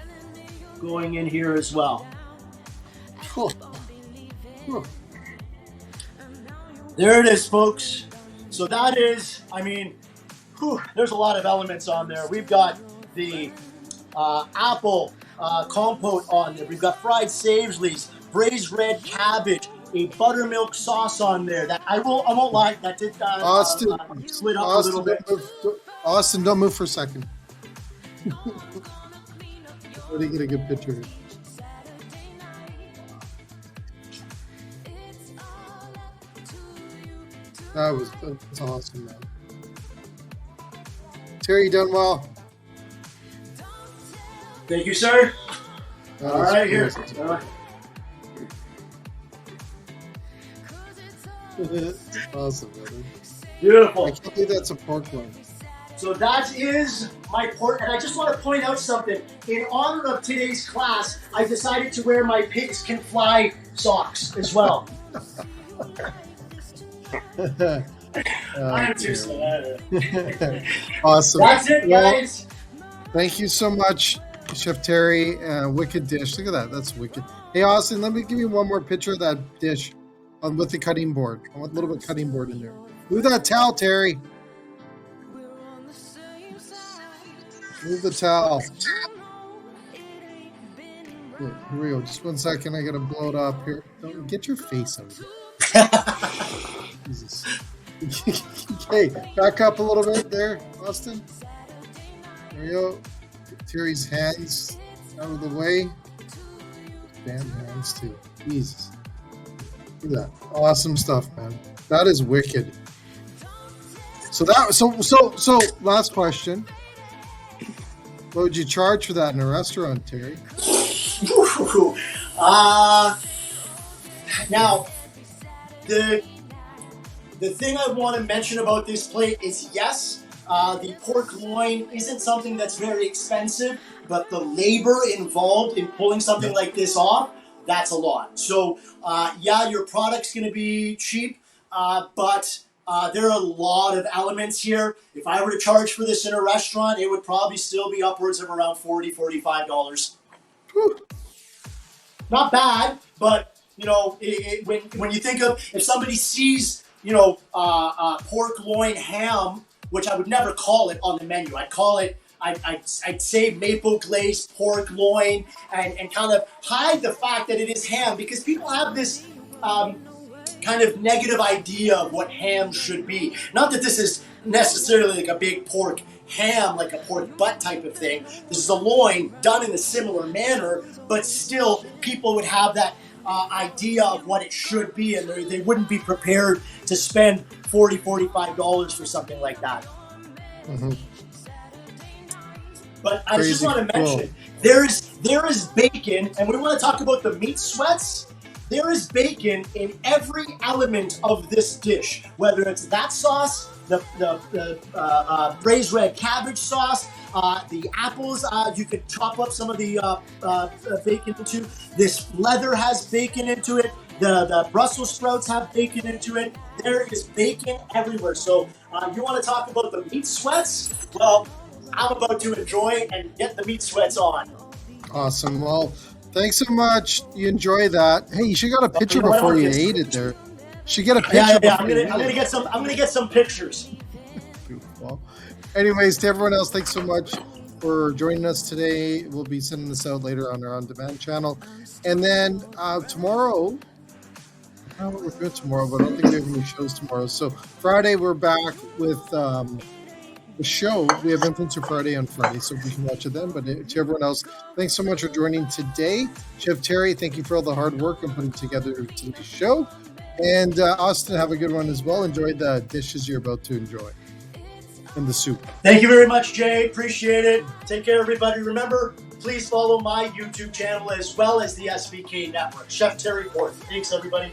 going in here as well. There it is, folks. So that is, I mean, there's a lot of elements on there. We've got the apple compote on there. We've got fried savories, braised red cabbage, a buttermilk sauce on there. That I won't lie, that did Austin, split up a little bit. Austin, don't move for a second. Let me get a good picture here. That's awesome, man. Terry, you done well. Thank you, sir. All right, here. Awesome, brother. Beautiful. I can't believe that's a pork loin. So that is my pork, and I just want to point out something. In honor of today's class, I decided to wear my Pigs Can Fly socks as well. I'm too sad. Awesome. That's it, guys. Thank you so much, Chef Terry. Wicked dish. Look at that. That's wicked. Hey, Austin, let me give you one more picture of that dish with the cutting board. I want a little bit of cutting board in there. Move that towel, Terry. Move the towel. Here we go. Just 1 second. I got to blow it up here. Don't get your face out of here. Jesus. Okay, back up a little bit there, Austin. There we go. Get Terry's hands out of the way. Damn hands too. Jesus. Look at that. Awesome stuff, man. That is wicked. So last question. What would you charge for that in a restaurant, Terry? Now, the thing I want to mention about this plate is, yes, the pork loin isn't something that's very expensive, but the labor involved in pulling something like this off, that's a lot. So, yeah, your product's going to be cheap, but there are a lot of elements here. If I were to charge for this in a restaurant, it would probably still be upwards of around $40, $45. Whew. Not bad, but, you know, when you think of, if somebody sees, you know, pork loin ham, which I would never call it on the menu. I'd call it, I'd say maple glazed pork loin and kind of hide the fact that it is ham, because people have this kind of negative idea of what ham should be. Not that this is necessarily like a big pork ham, like a pork butt type of thing. This is a loin done in a similar manner, but still people would have that idea of what it should be, and they wouldn't be prepared to spend $40, $45 for something like that. Mm-hmm. But I just want to mention, there is bacon, and we want to talk about the meat sweats. There is bacon in every element of this dish, whether it's that sauce, the braised red cabbage sauce, the apples, you could chop up some of the bacon into. This leather has bacon into it. The Brussels sprouts have bacon into it. There is bacon everywhere. So you want to talk about the meat sweats? Well, I'm about to enjoy and get the meat sweats on. Awesome. Well, thanks so much. You enjoy that. Hey, you should got a picture before you ate it there. Should get a picture. Yeah. I'm gonna get some pictures. Well, anyways, to everyone else, thanks so much for joining us today. We'll be sending this out later on our on-demand channel, and then tomorrow. I don't know what we're doing tomorrow, but I don't think we have any shows tomorrow. So Friday we're back with the show. We have Influencer Friday on Friday, so we can watch it then. But to everyone else, thanks so much for joining today. Chef Terry, thank you for all the hard work on putting together today's show. And Austin, have a good one as well. Enjoy the dishes you're about to enjoy. And the soup. Thank you very much, Jay. Appreciate it. Take care, everybody. Remember, please follow my YouTube channel as well as the SBK Network. Chef Terry Ford. Thanks, everybody.